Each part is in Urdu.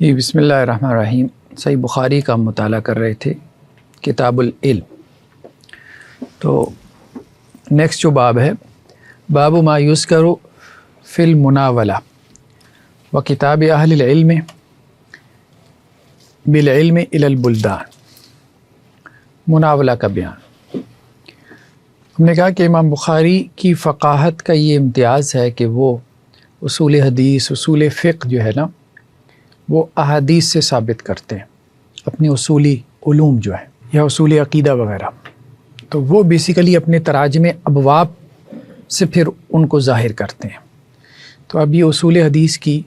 جی بسم اللہ الرحمن الرحیم۔ صحیح بخاری کا مطالعہ کر رہے تھے، کتاب العلم۔ تو نیکسٹ جو باب ہے، باب ما یذکر فی المناولہ و کتاب اہل العلم بالعلم الی البلدان۔ مناولہ کا بیان۔ ہم نے کہا کہ امام بخاری کی فقاہت کا یہ امتیاز ہے کہ وہ اصول حدیث، اصول فقہ جو ہے نا، وہ احادیث سے ثابت کرتے ہیں اپنی اصولی علوم جو ہیں، یا اصول عقیدہ وغیرہ۔ تو وہ بیسیکلی اپنے تراجم ابواب سے پھر ان کو ظاہر کرتے ہیں۔ تو اب یہ اصول حدیث کی،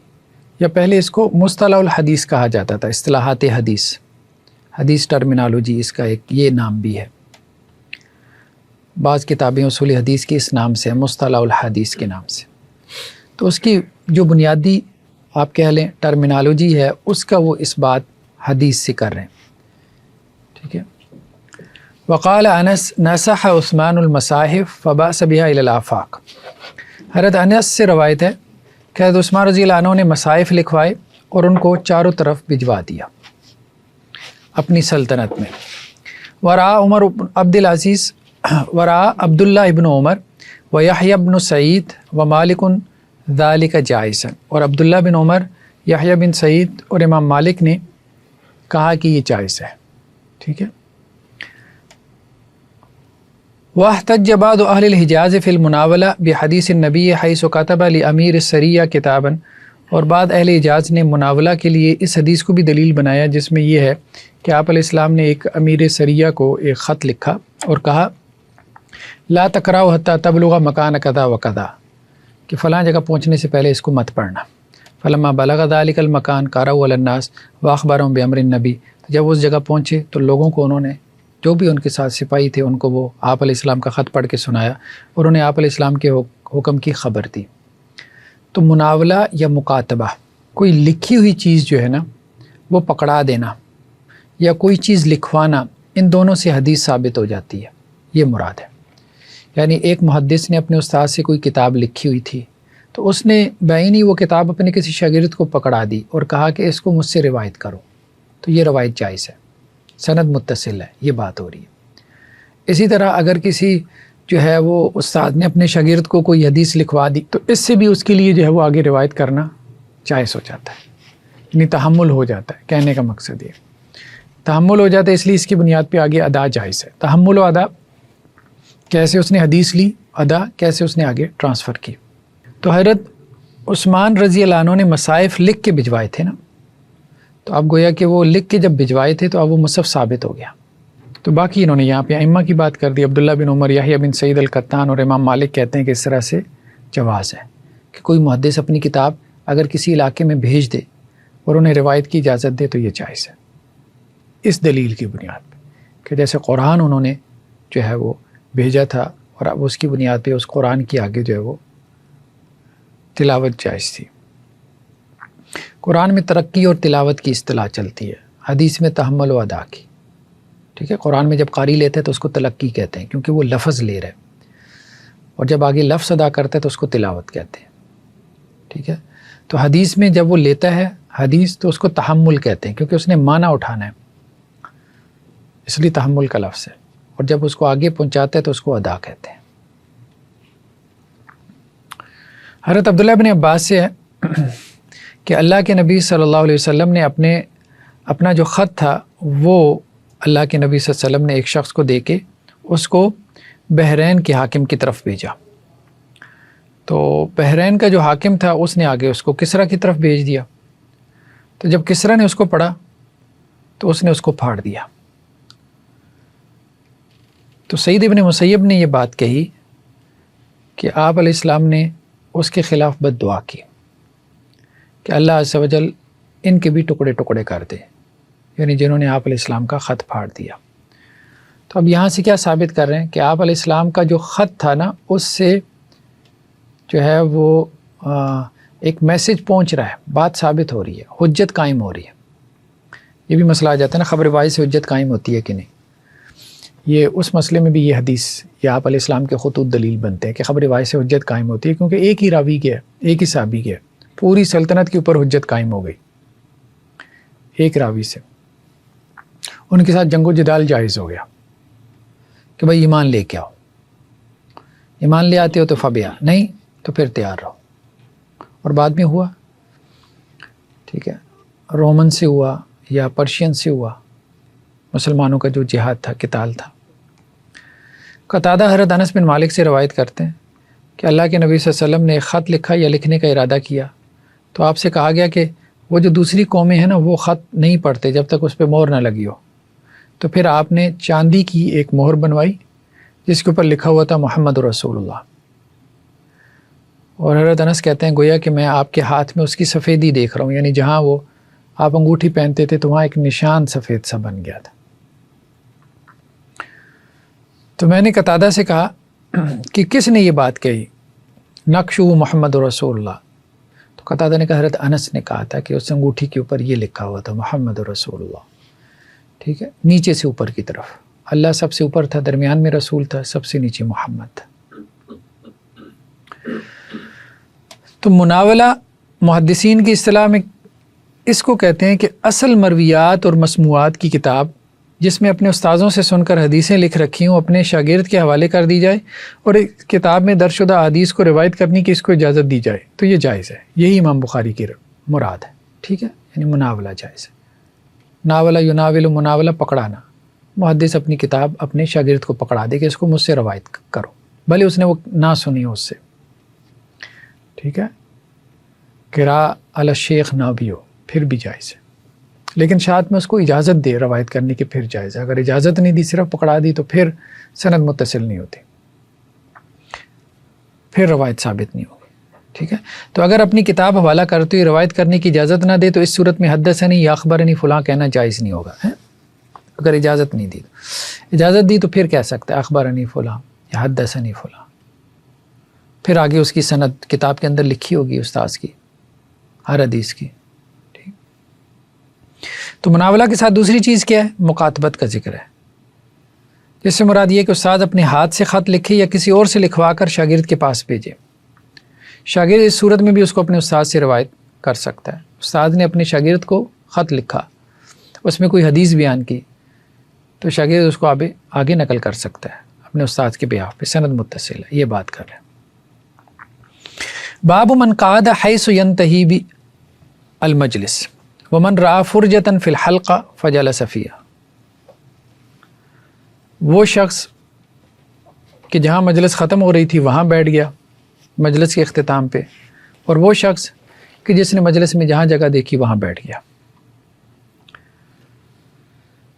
یا پہلے اس کو مصطلح الحدیث کہا جاتا تھا، اصطلاحات حدیث، حدیث ٹرمینالوجی اس کا ایک یہ نام بھی ہے۔ بعض کتابیں اصول حدیث کی اس نام سے، مصطلح الحدیث کے نام سے۔ تو اس کی جو بنیادی آپ کہہ لیں ٹرمینالوجی ہے، اس کا وہ اس بات حدیث سے کر رہے ہیں، ٹھیک ہے۔ وقال انس نسخ عثمان المصاحف فبعث بها الى الآفاق۔ حضرت انس سے روایت ہے کہ حضرت عثمان رضی اللہ عنہ نے مصاحف لکھوائے اور ان کو چاروں طرف بھجوا دیا اپنی سلطنت میں۔ ورا عمر عبد العزیز ورا عبداللہ ابن عمر و یحییٰ بن سعید و مالک ذالک جائزا، اور عبداللہ بن عمر، یحییٰ بن سعید اور امام مالک نے کہا کہ یہ جائز ہے، ٹھیک ہے۔ واحتج بعض اہل الحجاز فی المناولہ بحدیث النبی حیث کتب لامیر السریہ کتابا، اور بعض اہل حجاز نے مناولہ کے لیے اس حدیث کو بھی دلیل بنایا جس میں یہ ہے کہ آپ علیہ السلام نے ایک امیر سریہ کو ایک خط لکھا اور کہا لا تقرأوا حتی تبلغ مکان کذا و کذا، کہ فلاں جگہ پہنچنے سے پہلے اس کو مت پڑھنا۔ فلما بلغ ذلک المکان قرأوا علی الناس واخبرهم بامر النبی، جب اس جگہ پہنچے تو لوگوں کو انہوں نے، جو بھی ان کے ساتھ سپاہی تھے، ان کو وہ آپ علیہ السلام کا خط پڑھ کے سنایا اور انہیں آپ علیہ السلام کے حکم کی خبر دی۔ تو مناولہ یا مکاتبہ، کوئی لکھی ہوئی چیز جو ہے نا وہ پکڑا دینا یا کوئی چیز لکھوانا، ان دونوں سے حدیث ثابت ہو جاتی ہے، یہ مراد ہے۔ یعنی ایک محدث نے اپنے استاد سے کوئی کتاب لکھی ہوئی تھی، تو اس نے بعینی وہ کتاب اپنے کسی شاگرد کو پکڑا دی اور کہا کہ اس کو مجھ سے روایت کرو، تو یہ روایت جائز ہے، سند متصل ہے، یہ بات ہو رہی ہے۔ اسی طرح اگر کسی جو ہے وہ استاد نے اپنے شاگرد کو کوئی حدیث لکھوا دی، تو اس سے بھی اس کے لیے جو ہے وہ آگے روایت کرنا جائز ہو جاتا ہے، یعنی تحمل ہو جاتا ہے۔ کہنے کا مقصد یہ تحمل ہو جاتا ہے، اس لیے اس کی بنیاد پہ آگے ادا جائز ہے۔ تحمل و ادا، کیسے اس نے حدیث لی، ادا کیسے اس نے آگے ٹرانسفر کی۔ تو حضرت عثمان رضی اللہ عنہ نے مصاحف لکھ کے بھجوائے تھے نا، تو اب گویا کہ وہ لکھ کے جب بھجوائے تھے تو اب وہ مصحف ثابت ہو گیا۔ تو باقی انہوں نے یہاں پہ ائمہ کی بات کر دی، عبداللہ بن عمر، یحییٰ بن سعید القطان اور امام مالک کہتے ہیں کہ اس طرح سے جواز ہے کہ کوئی محدث اپنی کتاب اگر کسی علاقے میں بھیج دے اور انہیں روایت کی اجازت دے تو یہ جائز ہے، اس دلیل کی بنیاد پہ کہ جیسے قرآن انہوں نے جو ہے وہ بھیجا تھا اور اب اس کی بنیاد پہ اس قرآن کی آگے جو ہے وہ تلاوت جائز تھی۔ قرآن میں ترقی اور تلاوت کی اصطلاح چلتی ہے، حدیث میں تحمل و ادا کی، ٹھیک ہے۔ قرآن میں جب قاری لیتے ہیں تو اس کو تلقی کہتے ہیں کیونکہ وہ لفظ لے رہے، اور جب آگے لفظ ادا کرتے ہیں تو اس کو تلاوت کہتے ہیں، ٹھیک ہے۔ تو حدیث میں جب وہ لیتا ہے حدیث تو اس کو تحمل کہتے ہیں کیونکہ اس نے معنی اٹھانا ہے، اس لیے تحمل کا لفظ ہے، اور جب اس کو آگے پہنچاتے ہیں تو اس کو ادا کہتے ہیں۔ حضرت عبداللہ بن عباس سے ہے کہ اللہ کے نبی صلی اللہ علیہ وسلم نے اپنا جو خط تھا وہ اللہ کے نبی صلی اللہ علیہ وسلم نے ایک شخص کو دے کے اس کو بحرین کے حاکم کی طرف بھیجا۔ تو بحرین کا جو حاکم تھا اس نے آگے اس کو کسریٰ کی طرف بھیج دیا، تو جب کسریٰ نے اس کو پڑھا تو اس نے اس کو پھاڑ دیا۔ تو سعید ابن مسیب نے یہ بات کہی کہ آپ علیہ السلام نے اس کے خلاف بد دعا کی کہ اللہ عز و جل ان کے بھی ٹکڑے ٹکڑے کر دے، یعنی جنہوں نے آپ علیہ السلام کا خط پھاڑ دیا۔ تو اب یہاں سے کیا ثابت کر رہے ہیں کہ آپ علیہ السلام کا جو خط تھا نا، اس سے جو ہے وہ ایک میسج پہنچ رہا ہے، بات ثابت ہو رہی ہے، حجت قائم ہو رہی ہے۔ یہ بھی مسئلہ آ جاتا ہے نا، خبر واحد سے حجت قائم ہوتی ہے کہ نہیں، یہ اس مسئلے میں بھی یہ حدیث یا آپ علیہ السلام کے خطوط دلیل بنتے ہیں کہ خبر واحد سے حجت قائم ہوتی ہے، کیونکہ ایک ہی راوی کے ہے، ایک ہی صحابی کے ہے، پوری سلطنت کے اوپر حجت قائم ہو گئی۔ ایک راوی سے، ان کے ساتھ جنگ و جدال جائز ہو گیا کہ بھائی ایمان لے کے آؤ، ایمان لے آتے ہو تو فبیا، نہیں تو پھر تیار رہو. اور بعد میں ہوا، ٹھیک ہے، رومن سے ہوا یا پرشین سے ہوا، مسلمانوں کا جو جہاد تھا، قتال تھا. قتادہ حضرت انس بن مالک سے روایت کرتے ہیں کہ اللہ کے نبی صلی اللہ علیہ وسلم نے ایک خط لکھا یا لکھنے کا ارادہ کیا تو آپ سے کہا گیا کہ وہ جو دوسری قومیں ہیں نا وہ خط نہیں پڑھتے جب تک اس پہ مہر نہ لگی ہو. تو پھر آپ نے چاندی کی ایک مہر بنوائی جس کے اوپر لکھا ہوا تھا محمد رسول اللہ. اور حضرت انس کہتے ہیں گویا کہ میں آپ کے ہاتھ میں اس کی سفیدی دیکھ رہا ہوں، یعنی جہاں وہ آپ انگوٹھی پہنتے تھے تو وہاں ایک نشان سفید سا بن گیا تھا. تو میں نے قتادہ سے کہا کہ کس نے یہ بات کہی، نقش محمد رسول اللہ. تو قتادہ نے کہا حضرت انس نے کہا تھا کہ اس انگوٹھی کے اوپر یہ لکھا ہوا تھا محمد رسول اللہ. ٹھیک ہے، نیچے سے اوپر کی طرف اللہ سب سے اوپر تھا، درمیان میں رسول تھا، سب سے نیچے محمد تھا. تو مناولہ محدثین کی اصطلاح میں اس کو کہتے ہیں کہ اصل مرویات اور مسموعات کی کتاب جس میں اپنے استاذوں سے سن کر حدیثیں لکھ رکھی ہوں اپنے شاگرد کے حوالے کر دی جائے اور ایک کتاب میں درج شدہ حدیث کو روایت کرنے کی اس کو اجازت دی جائے تو یہ جائز ہے. یہی امام بخاری کی مراد ہے. ٹھیک ہے، یعنی مناولہ جائز ہے. ناولہ یناول مناولہ پکڑانا، محدث اپنی کتاب اپنے شاگرد کو پکڑا دے کہ اس کو مجھ سے روایت کرو، بھلے اس نے وہ نہ سنی ہو اس سے. ٹھیک ہے، قراء علی الشیخ نہ بھی ہو پھر بھی جائز ہے، لیکن شاید میں اس کو اجازت دے روایت کرنے کی پھر جائز ہے. اگر اجازت نہیں دی صرف پکڑا دی تو پھر سند متصل نہیں ہوتی، پھر روایت ثابت نہیں ہوگی. ٹھیک ہے، تو اگر اپنی کتاب حوالہ کرتے ہوئے روایت کرنے کی اجازت نہ دے تو اس صورت میں حدثنی یا اخبرنی فلاں کہنا جائز نہیں ہوگا. اگر اجازت نہیں دی، اجازت دی تو پھر کہہ سکتا ہے اخبرنی فلاں یا حدثنی فلاں، پھر آگے اس کی سند کتاب کے اندر لکھی ہوگی استاذ کی ہر حدیث کی. ٹھیک، تو مناولہ کے ساتھ دوسری چیز کیا ہے؟ مکاتبت کا ذکر ہے، جس سے مراد یہ کہ استاد اپنے ہاتھ سے خط لکھے یا کسی اور سے لکھوا کر شاگرد کے پاس بھیجے. شاگرد اس صورت میں بھی اس کو اپنے استاد سے روایت کر سکتا ہے. استاد نے اپنے شاگرد کو خط لکھا، اس میں کوئی حدیث بیان کی تو شاگرد اس کو آگے نقل کر سکتا ہے اپنے استاد کے بیاہ پہ، سند متصل ہے. یہ بات کر رہے ہیں. باب من قعد حیث ینتہی بی المجلس ومن رأى فرجة فی الحلقہ فجلس فیہا. وہ شخص کہ جہاں مجلس ختم ہو رہی تھی وہاں بیٹھ گیا مجلس کے اختتام پہ، اور وہ شخص کہ جس نے مجلس میں جہاں جگہ دیکھی وہاں بیٹھ گیا.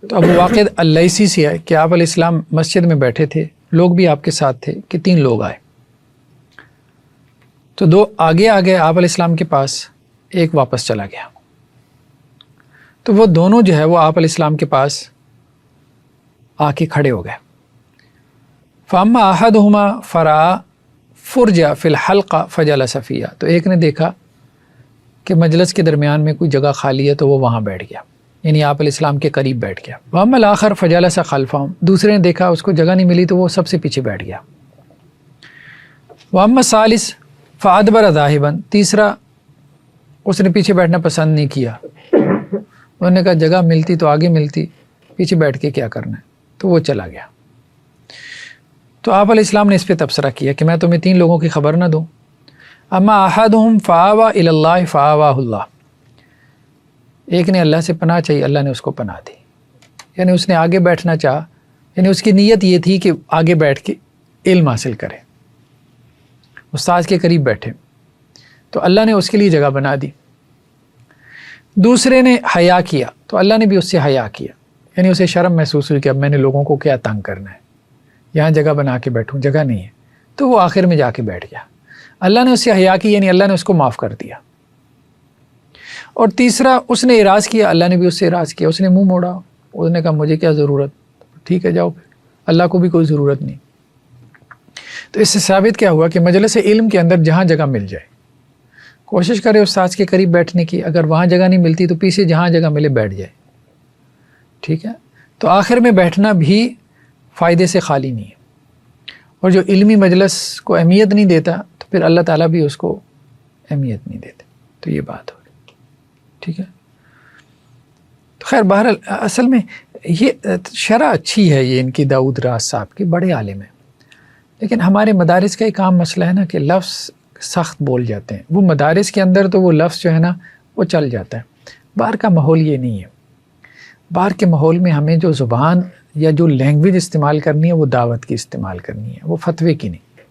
تو ابو واقد اللیثی سے ہے کہ آپ علیہ السلام مسجد میں بیٹھے تھے، لوگ بھی آپ کے ساتھ تھے کہ 3 لوگ آئے. تو 2 آگے آگے آپ علیہ السلام کے پاس، ایک واپس چلا گیا. تو وہ دونوں جو ہے وہ آپ علیہ السلام کے پاس آ کے کھڑے ہو گئے. فاما احدہما فرأى فرجہ فی الحلقہ فجلس فیہا. تو ایک نے دیکھا کہ مجلس کے درمیان میں کوئی جگہ خالی ہے تو وہ وہاں بیٹھ گیا، یعنی آپ علیہ السلام کے قریب بیٹھ گیا. واما الآخر فجلس خلفہم. دوسرے نے دیکھا اس کو جگہ نہیں ملی تو وہ سب سے پیچھے بیٹھ گیا. واما الثالث فادبر ذاہبا. تیسرا اس نے پیچھے بیٹھنا پسند نہیں کیا، انہوں نے کہا جگہ ملتی تو آگے ملتی، پیچھے بیٹھ کے کیا کرنا ہے، تو وہ چلا گیا. تو آپ علیہ السلام نے اس پہ تبصرہ کیا کہ میں تمہیں 3 لوگوں کی خبر نہ دوں. اما احدہم فآوی الی اللہ فآواہ اللہ. ایک نے اللہ سے پناہ چاہی، اللہ نے اس کو پناہ دی، یعنی اس نے آگے بیٹھنا چاہا، یعنی اس کی نیت یہ تھی کہ آگے بیٹھ کے علم حاصل کرے، استاذ کے قریب بیٹھے، تو اللہ نے اس کے لیے جگہ بنا دی. دوسرے نے حیا کیا تو اللہ نے بھی اس سے حیا کیا، یعنی اسے شرم محسوس ہوئی کہ اب میں نے لوگوں کو کیا تنگ کرنا ہے، یہاں جگہ بنا کے بیٹھوں، جگہ نہیں ہے، تو وہ آخر میں جا کے بیٹھ گیا. اللہ نے اس سے حیا کی، یعنی اللہ نے اس کو معاف کر دیا. اور تیسرا اس نے اعراض کیا، اللہ نے بھی اس سے اعراض کیا، اس نے منہ موڑا، اس نے کہا مجھے کیا ضرورت، ٹھیک ہے جاؤ پھر، اللہ کو بھی کوئی ضرورت نہیں. تو اس سے ثابت کیا ہوا کہ مجلس علم کے اندر جہاں جگہ مل جائے کوشش کرے استاد کے قریب بیٹھنے کی، اگر وہاں جگہ نہیں ملتی تو پیچھے جہاں جگہ ملے بیٹھ جائے. ٹھیک ہے، تو آخر میں بیٹھنا بھی فائدے سے خالی نہیں ہے، اور جو علمی مجلس کو اہمیت نہیں دیتا تو پھر اللہ تعالیٰ بھی اس کو اہمیت نہیں دیتے. تو یہ بات ہو رہی. ٹھیک ہے، خیر بہرحال اصل میں یہ شرح اچھی ہے، یہ ان کی داؤد راز صاحب کی، بڑے عالم ہیں، لیکن ہمارے مدارس کا ایک عام مسئلہ ہے نا کہ لفظ سخت بول جاتے ہیں، وہ مدارس کے اندر تو وہ لفظ جو ہے نا وہ چل جاتا ہے۔ باہر کا ماحول یہ نہیں ہے، باہر کے ماحول میں ہمیں جو زبان یا جو لینگویج استعمال کرنی ہے وہ دعوت کی استعمال کرنی ہے، وہ فتوے کی نہیں،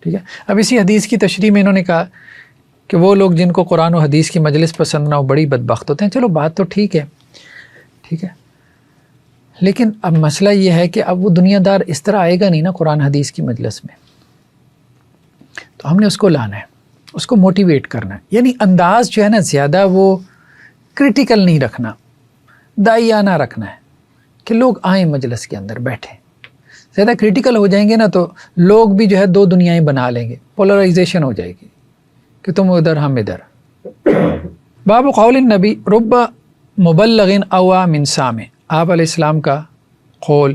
ٹھیک ہے۔ اب اسی حدیث کی تشریح میں انہوں نے کہا کہ وہ لوگ جن کو قرآن و حدیث کی مجلس پسند نہ ہو بڑی بدبخت ہوتے ہیں۔ چلو بات تو ٹھیک ہے، ٹھیک ہے، لیکن اب مسئلہ یہ ہے کہ اب وہ دنیا دار اس طرح آئے گا نہیں نا قرآن حدیث کی مجلس میں، تو ہم نے اس کو لانا ہے، اس کو موٹیویٹ کرنا ہے، یعنی انداز جو ہے نا زیادہ وہ کرٹیکل نہیں رکھنا، دائیانہ رکھنا ہے کہ لوگ آئیں مجلس کے اندر بیٹھیں۔ زیادہ کرٹیکل ہو جائیں گے نا تو لوگ بھی جو ہے دو دنیایں بنا لیں گے، پولرائزیشن ہو جائے گی کہ تم ادھر ہم ادھر۔ باب قول النبی رب مبلغ اوا من سامع، آپ علیہ السلام کا قول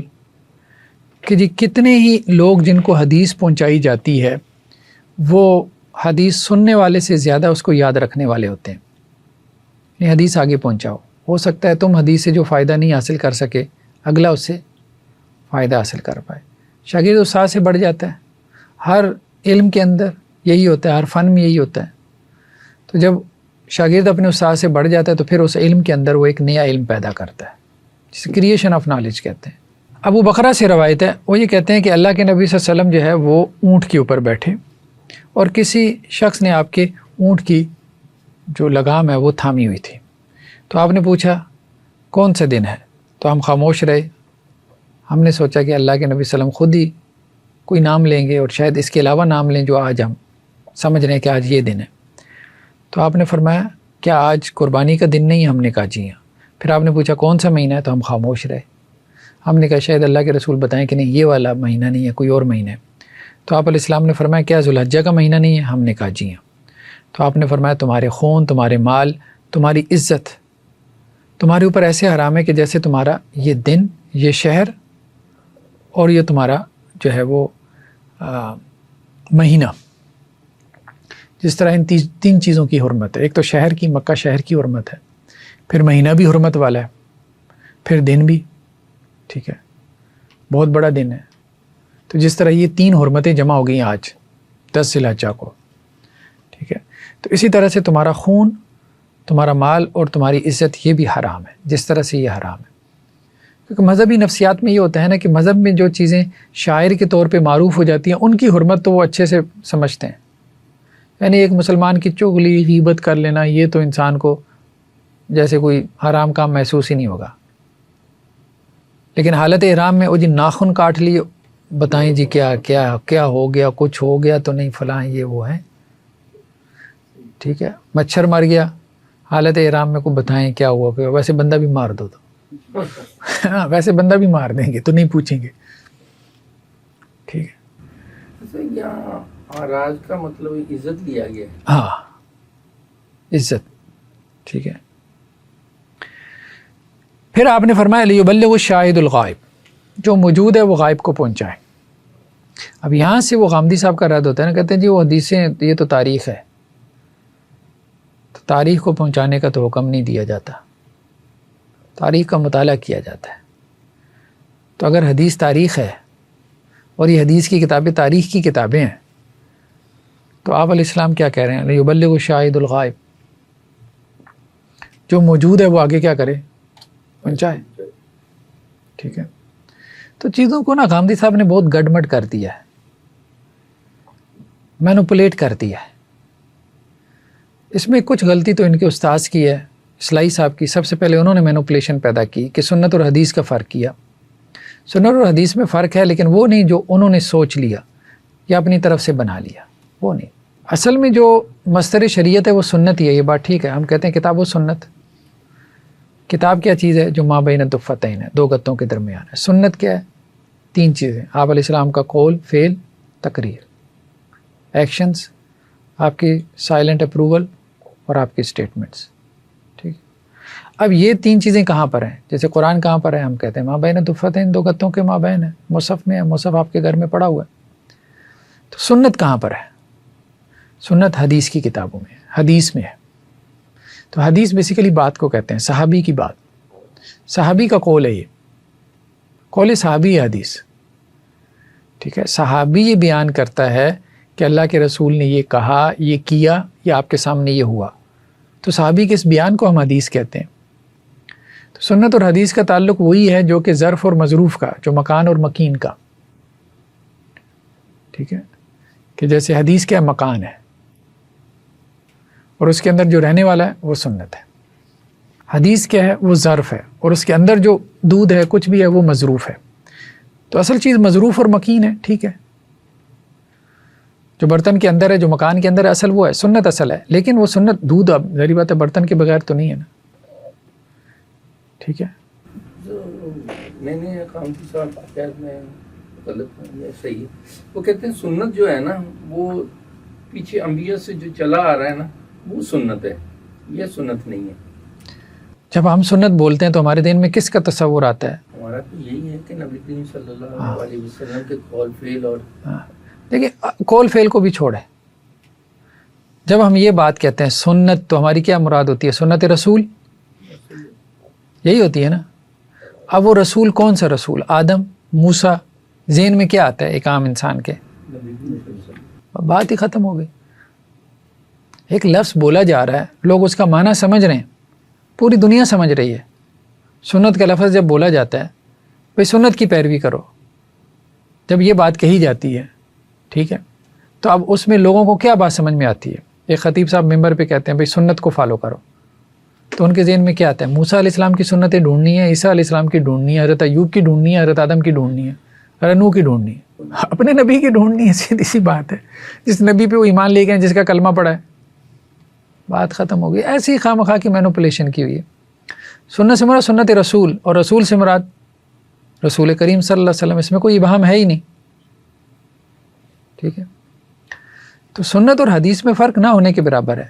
کہ جی کتنے ہی لوگ جن کو حدیث پہنچائی جاتی ہے وہ حدیث سننے والے سے زیادہ اس کو یاد رکھنے والے ہوتے ہیں۔ یہ حدیث آگے پہنچاؤ، ہو سکتا ہے تم حدیث سے جو فائدہ نہیں حاصل کر سکے اگلا اس سے فائدہ حاصل کر پائے۔ شاگرد استاد سے بڑھ جاتا ہے، ہر علم کے اندر یہی ہوتا ہے، ہر فن میں یہی ہوتا ہے۔ تو جب شاگرد اپنے استاد سے بڑھ جاتا ہے تو پھر اس علم کے اندر وہ ایک نیا علم پیدا کرتا ہے، جسے کریشن آف نالج کہتے ہیں۔ ابو بکرہ سے روایت ہے، وہ یہ کہتے ہیں کہ اللہ کے نبی صلی اللہ علیہ وسلم جو ہے وہ اونٹ کے اوپر بیٹھے اور کسی شخص نے آپ کے اونٹ کی جو لگام ہے وہ تھامی ہوئی تھی، تو آپ نے پوچھا کون سا دن ہے، تو ہم خاموش رہے۔ ہم نے سوچا کہ اللہ کے نبی صلی اللہ علیہ وسلم خود ہی کوئی نام لیں گے اور شاید اس کے علاوہ نام لیں جو آج ہم سمجھ رہے ہیں کہ آج یہ دن ہے۔ تو آپ نے فرمایا کیا آج قربانی کا دن نہیں ہے؟ ہم نے کہا جی ہاں۔ پھر آپ نے پوچھا کون سا مہینہ ہے؟ تو ہم خاموش رہے۔ ہم نے کہا شاید اللہ کے رسول بتائیں کہ نہیں یہ والا مہینہ نہیں ہے، کوئی اور مہینہ ہے۔ تو آپ علیہ السلام نے فرمایا کیا ذوالحجہ کا مہینہ نہیں ہے؟ ہم نے کہا جی ہاں۔ تو آپ نے فرمایا تمہارے خون، تمہارے مال، تمہاری عزت تمہارے اوپر ایسے حرام ہے کہ جیسے تمہارا یہ دن، یہ شہر اور یہ تمہارا جو ہے وہ مہینہ، جس طرح ان تین چیزوں کی حرمت ہے۔ ایک تو شہر کی، مکہ شہر کی حرمت ہے، پھر مہینہ بھی حرمت والا ہے، پھر دن بھی، ٹھیک ہے، بہت بڑا دن ہے۔ تو جس طرح یہ تین حرمتیں جمع ہو گئی آج 10 ذوالحجہ کو، ٹھیک ہے، تو اسی طرح سے تمہارا خون، تمہارا مال اور تمہاری عزت یہ بھی حرام ہے، جس طرح سے یہ حرام ہے۔ کیونکہ مذہبی نفسیات میں یہ ہوتا ہے نا کہ مذہب میں جو چیزیں شاعر کے طور پہ معروف ہو جاتی ہیں ان کی حرمت تو وہ اچھے سے سمجھتے ہیں، یعنی ایک مسلمان کی چغلی غیبت کر لینا یہ تو انسان کو جیسے کوئی حرام کام محسوس ہی نہیں ہوگا، لیکن حالت احرام میں وہ جی ناخن کاٹ لیے، بتائیں جی کیا کیا کیا ہو گیا، کچھ ہو گیا تو نہیں، فلاں یہ وہ ہے، ٹھیک ہے، مچھر مر گیا حالت احرام میں، کو بتائیں کیا ہوا، کہ ویسے بندہ بھی مار دو تو ہاں ویسے بندہ بھی مار دیں گے تو نہیں پوچھیں گے، ٹھیک ہے۔ یہاں آراز کا مطلب عزت لیا گیا ہے، ہاں عزت، ٹھیک ہے۔ پھر آپ نے فرمایا لیبلغ الشاہد الغائب، جو موجود ہے وہ غائب کو پہنچائے۔ اب یہاں سے وہ غامدی صاحب کا رد ہوتا ہے نا، کہتے ہیں جی وہ حدیثیں یہ تو تاریخ ہے، تو تاریخ کو پہنچانے کا تو حکم نہیں دیا جاتا، تاریخ کا مطالعہ کیا جاتا ہے۔ تو اگر حدیث تاریخ ہے اور یہ حدیث کی کتابیں تاریخ کی کتابیں ہیں تو آپ علیہ السلام کیا کہہ رہے ہیں؟ لیبلغ الشاہد الغائب، جو موجود ہے وہ آگے کیا کرے؟ پہنچائے، ٹھیک ہے۔ تو چیزوں کو نا غامدی صاحب نے بہت گڑمٹ کر دیا ہے، مینوپولیٹ کر دیا ہے۔ اس میں کچھ غلطی تو ان کے استاذ کی ہے، اصلاحی صاحب کی۔ سب سے پہلے انہوں نے مینوپولیشن پیدا کی کہ سنت اور حدیث کا فرق کیا۔ سنت اور حدیث میں فرق ہے لیکن وہ نہیں جو انہوں نے سوچ لیا یا اپنی طرف سے بنا لیا، وہ نہیں۔ اصل میں جو مصدر شریعت ہے وہ سنت ہی ہے، یہ بات ٹھیک ہے۔ ہم کہتے ہیں کتاب و سنت، کتاب کیا چیز ہے؟ جو ما بین الدفتین ہے، دو گتوں کے درمیان ہے۔ سنت کیا ہے؟ 3 چیزیں، آپ علیہ السلام کا قول، فعل، تقریر، ایکشنز، آپ کی سائلنٹ اپروول اور آپ کی سٹیٹمنٹس، ٹھیک۔ اب یہ 3 چیزیں کہاں پر ہیں؟ جیسے قرآن کہاں پر ہے؟ ہم کہتے ہیں ما بین الدفتین، 2 گتوں کے مابین ہے، مصحف میں ہے، مصحف آپ کے گھر میں پڑا ہوا ہے۔ تو سنت کہاں پر ہے؟ سنت حدیث کی کتابوں میں، حدیث میں ہے۔ تو حدیث بیسیکلی بات کو کہتے ہیں، صحابی کی بات۔ صحابی کا قول ہے، یہ قول صحابی ہے حدیث، ٹھیک ہے. صحابی یہ بیان کرتا ہے کہ اللہ کے رسول نے یہ کہا، یہ کیا، یا آپ کے سامنے یہ ہوا، تو صحابی کے اس بیان کو ہم حدیث کہتے ہیں. تو سنت اور حدیث کا تعلق وہی ہے جو کہ ظرف اور مظروف کا، جو مکان اور مکین کا، ٹھیک ہے. کہ جیسے حدیث کیا مکان ہے اور اس کے اندر جو رہنے والا ہے وہ سنت ہے. حدیث کیا ہے؟ وہ ظرف ہے، اور اس کے اندر جو دودھ ہے کچھ بھی ہے وہ مظروف ہے. تو اصل چیز مظروف اور مکین ہے، ٹھیک ہے. جو برتن کے اندر ہے، جو مکان کے اندر ہے، اصل وہ ہے، سنت اصل ہے. لیکن وہ سنت دودھ، اب ظاہری بات ہے برتن کے بغیر تو نہیں ہے نا، ٹھیک ہے. میں نے قامتی صاحب شاید میں غلط ہوں یا صحیح ہے، وہ کہتے ہیں سنت جو ہے نا وہ پیچھے انبیاء سے جو چلا آ رہا ہے نا وہ سنت ہے، یہ سنت نہیں ہے. جب ہم سنت بولتے ہیں تو ہمارے ذہن میں کس کا تصور آتا ہے؟ ہمارا تو یہی ہے کہ نبی کریم صلی اللہ علیہ وسلم کے قول فعل. اور دیکھیں قول فعل کو بھی چھوڑیں، جب ہم یہ بات کہتے ہیں سنت تو ہماری کیا مراد ہوتی ہے؟ سنت رسول یہی ہوتی ہے نا. اب وہ رسول کون سا رسول؟ آدم، موسیٰ؟ ذہن میں کیا آتا ہے ایک عام انسان کے؟ بات ہی ختم ہو گئی. ایک لفظ بولا جا رہا ہے، لوگ اس کا معنی سمجھ رہے ہیں، پوری دنیا سمجھ رہی ہے. سنت کا لفظ جب بولا جاتا ہے، بھئی سنت کی پیروی کرو، جب یہ بات کہی جاتی ہے، ٹھیک ہے، تو اب اس میں لوگوں کو کیا بات سمجھ میں آتی ہے؟ ایک خطیب صاحب ممبر پہ کہتے ہیں بھئی سنت کو فالو کرو، تو ان کے ذہن میں کیا آتا ہے؟ موسیٰ علیہ السلام کی سنتیں ڈھونڈنی ہے، عیسیٰ علیہ السلام کی ڈھونڈنی ہے، حضرت ایوب کی ڈھونڈنی ہے، حضرت آدم کی ڈھونڈنی ہے، حضرت نوح کی ڈھونڈنی ہے، اپنے نبی کی ڈھونڈنی ہے. سیدھی سی بات ہے، جس نبی پہ وہ ایمان لے گئے ہیں، جس کا کلمہ پڑھا ہے، بات ختم ہو گئی. ایسی خواہ مخواہ کی مینوپولیشن کی ہوئی ہے. سنت سے مراد سنت رسول، اور رسول سے مراد رسول کریم صلی اللہ علیہ وسلم، اس میں کوئی ابہام ہے ہی نہیں، ٹھیک ہے. تو سنت اور حدیث میں فرق نہ ہونے کے برابر ہے،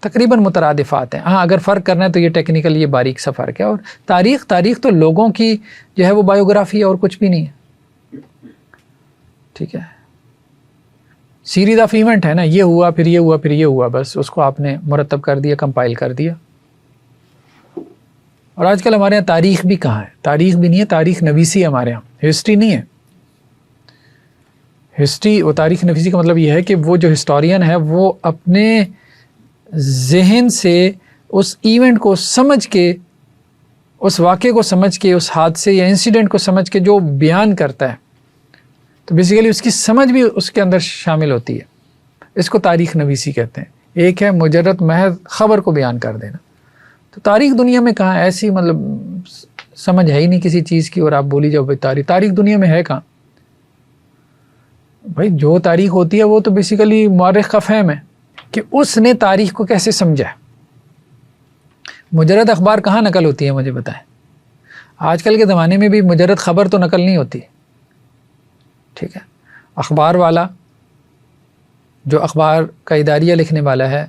تقریباً مترادفات ہیں. ہاں اگر فرق کرنا ہے تو یہ ٹیکنیکل، یہ باریک سا فرق ہے. اور تاریخ تو لوگوں کی جو ہے وہ بایوگرافی ہے اور کچھ بھی نہیں ہے، ٹھیک ہے. سیریز آف ایونٹ ہے نا، یہ ہوا پھر یہ ہوا پھر یہ ہوا، بس اس کو آپ نے مرتب کر دیا، کمپائل کر دیا. اور آج کل ہمارے یہاں تاریخ بھی کہاں ہے؟ تاریخ بھی نہیں ہے، تاریخ نویسی ہے ہمارے یہاں، ہسٹری نہیں ہے. ہسٹری و تاریخ نویسی کا مطلب یہ ہے کہ وہ جو ہسٹورین ہے وہ اپنے ذہن سے اس ایونٹ کو سمجھ کے، اس واقعے کو سمجھ کے، اس حادثے یا انسیڈنٹ کو سمجھ کے جو بیان کرتا ہے، تو بیسیکلی اس کی سمجھ بھی اس کے اندر شامل ہوتی ہے. اس کو تاریخ نویسی کہتے ہیں. ایک ہے مجرد محض خبر کو بیان کر دینا. تو تاریخ دنیا میں کہاں ایسی مطلب سمجھ ہے ہی نہیں کسی چیز کی، اور آپ بولی جاؤ بھائی تاریخ دنیا میں ہے کہاں؟ بھائی جو تاریخ ہوتی ہے وہ تو بیسیکلی مورخ کا فہم ہے کہ اس نے تاریخ کو کیسے سمجھا. مجرد اخبار کہاں نقل ہوتی ہے مجھے بتائیں؟ آج کل کے زمانے میں بھی مجرد خبر تو نقل نہیں ہوتی، ٹھیک ہے. اخبار والا، جو اخبار کا اداریہ لکھنے والا ہے،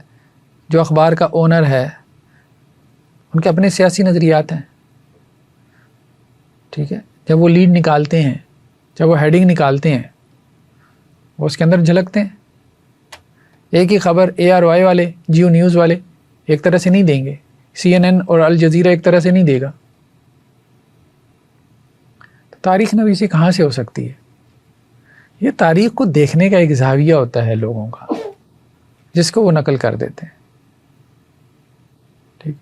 جو اخبار کا اونر ہے، ان کے اپنے سیاسی نظریات ہیں، ٹھیک ہے. جب وہ لیڈ نکالتے ہیں، جب وہ ہیڈنگ نکالتے ہیں، وہ اس کے اندر جھلکتے ہیں. ایک ہی خبر ARY والے، جیو نیوز والے ایک طرح سے نہیں دیں گے، CNN اور الجزیرہ ایک طرح سے نہیں دے گا. تو تاریخ نویسی کہاں سے ہو سکتی ہے؟ یہ تاریخ کو دیکھنے کا ایک زاویہ ہوتا ہے لوگوں کا، جس کو وہ نقل کر دیتے ہیں، ٹھیک.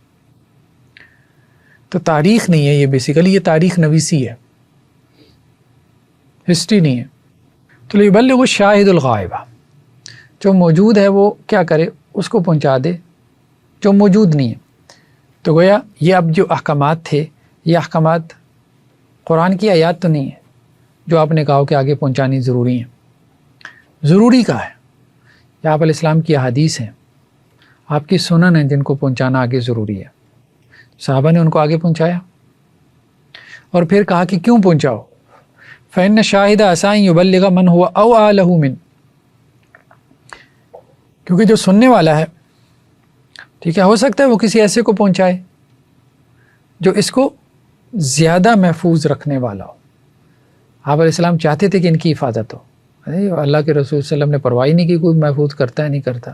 تو تاریخ نہیں ہے یہ، بیسیکلی یہ تاریخ نویسی ہے، ہسٹری نہیں ہے. تو لیبلغ الشاہد الغائب، جو موجود ہے وہ کیا کرے؟ اس کو پہنچا دے جو موجود نہیں ہے. تو گویا یہ اب جو احکامات تھے، یہ احکامات قرآن کی آیات تو نہیں ہے جو آپ نے کہا کہ آگے پہنچانی ضروری ہیں. ضروری کا ہے یہ آپ علیہ السلام کی احادیث ہیں، آپ کی سنن ہیں جن کو پہنچانا آگے ضروری ہے. صحابہ نے ان کو آگے پہنچایا، اور پھر کہا کہ کیوں پہنچاؤ؟ فإن الشاہد عسیٰ ان یبلغ من هو اوعى له من، کیونکہ جو سننے والا ہے، ٹھیک ہے، ہو سکتا ہے وہ کسی ایسے کو پہنچائے جو اس کو زیادہ محفوظ رکھنے والا ہو. آپ علیہ السلام چاہتے تھے کہ ان کی حفاظت ہو. اللہ کے رسول صلی اللہ علیہ وسلم نے پرواہ نہیں کی کوئی محفوظ کرتا ہے نہیں کرتا.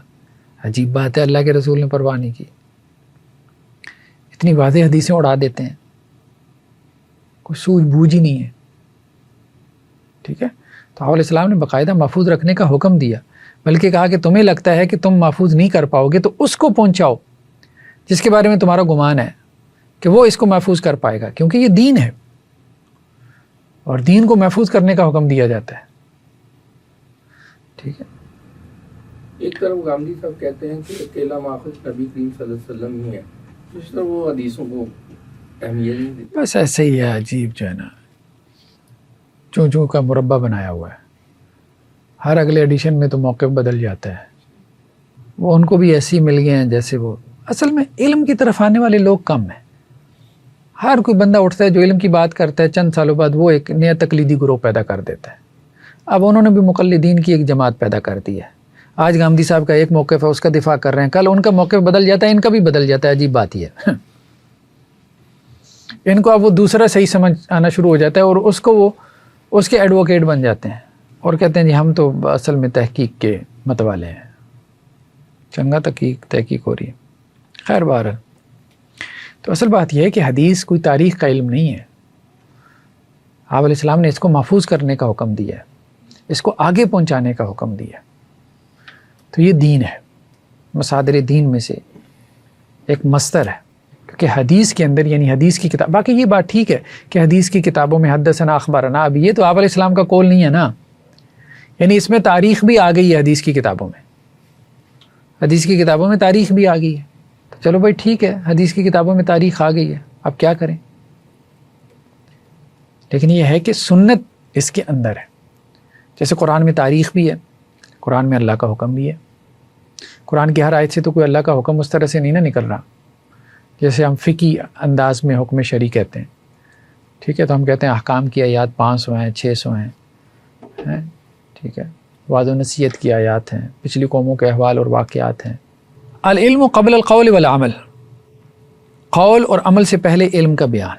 عجیب بات ہے، اللہ کے رسول نے پرواہ نہیں کی. اتنی واضح حدیثیں اڑا دیتے ہیں. کوئی سوجھ بوجھ ہی نہیں ہے. ٹھیک ہے. تو علیہ السلام نے باقاعدہ محفوظ رکھنے کا حکم دیا، بلکہ کہا کہ تمہیں لگتا ہے کہ تم محفوظ نہیں کر پاؤ گے تو اس کو پہنچاؤ جس کے بارے میں تمہارا گمان ہے کہ وہ اس کو محفوظ کر پائے گا، کیونکہ یہ دین ہے اور دین کو محفوظ کرنے کا حکم دیا جاتا ہے. ٹھیک ہے. ایک طرف گاندھی صاحب کہتے ہیں کہ اکیلا ماخذ نبی کریم صلی اللہ علیہ وسلم ہی ہے، اس طرح وہ حدیثوں کو اہمیت نہیں دیتے. بس ایسے ہی ہے، عجیب جو ہے نا چوں چوں کا مربع بنایا ہوا ہے. ہر اگلے ایڈیشن میں تو موقف بدل جاتا ہے. وہ ان کو بھی ایسے ہی مل گئے ہیں جیسے وہ اصل میں علم کی طرف آنے والے لوگ کم ہیں. ہر کوئی بندہ اٹھتا ہے جو علم کی بات کرتا ہے، چند سالوں بعد وہ ایک نیا تقلیدی گروہ پیدا کر دیتا ہے. اب انہوں نے بھی مقلدین کی ایک جماعت پیدا کر دی ہے. آج گامدی صاحب کا ایک موقف ہے، اس کا دفاع کر رہے ہیں، کل ان کا موقف بدل جاتا ہے، ان کا بھی بدل جاتا ہے. عجیب بات ہی ہے. ان کو اب وہ دوسرا صحیح سمجھ آنا شروع ہو جاتا ہے اور اس کو وہ اس کے ایڈوکیٹ بن جاتے ہیں اور کہتے ہیں جی ہم تو اصل میں تحقیق کے متوالے ہیں. چنگا تحقیق ہو رہی ہے. خیر بہرحال تو اصل بات یہ ہے کہ حدیث کوئی تاریخ کا علم نہیں ہے. آپ علیہ السلام نے اس کو محفوظ کرنے کا حکم دیا ہے، اس کو آگے پہنچانے کا حکم دیا ہے. تو یہ دین ہے، مصادر دین میں سے ایک مصدر ہے. کہ حدیث کے اندر یعنی حدیث کی کتاب، باقی یہ بات ٹھیک ہے کہ حدیث کی کتابوں میں حدثنا اخبارنا، اب یہ تو آپ علیہ السلام کا قول نہیں ہے نا، یعنی اس میں تاریخ بھی آ گئی ہے. حدیث کی کتابوں میں تاریخ بھی آ گئی ہے. تو چلو بھائی ٹھیک ہے، حدیث کی کتابوں میں تاریخ آ گئی ہے، اب کیا کریں. لیکن یہ ہے کہ سنت اس کے اندر ہے. جیسے قرآن میں تاریخ بھی ہے، قرآن میں اللہ کا حکم بھی ہے. قرآن کی ہر آیت سے تو کوئی اللہ کا حکم اس طرح سے نہیں نہ نکل رہا. جیسے ہم فقہی انداز میں حکم شرعی کہتے ہیں، ٹھیک ہے، تو ہم کہتے ہیں احکام کی آیات 500 ہیں، 600 ہیں، ٹھیک ہے، وعظ و نصیحت کی آیات ہیں، پچھلی قوموں کے احوال اور واقعات ہیں. العلم قبل القول والعمل، قول اور عمل سے پہلے علم کا بیان.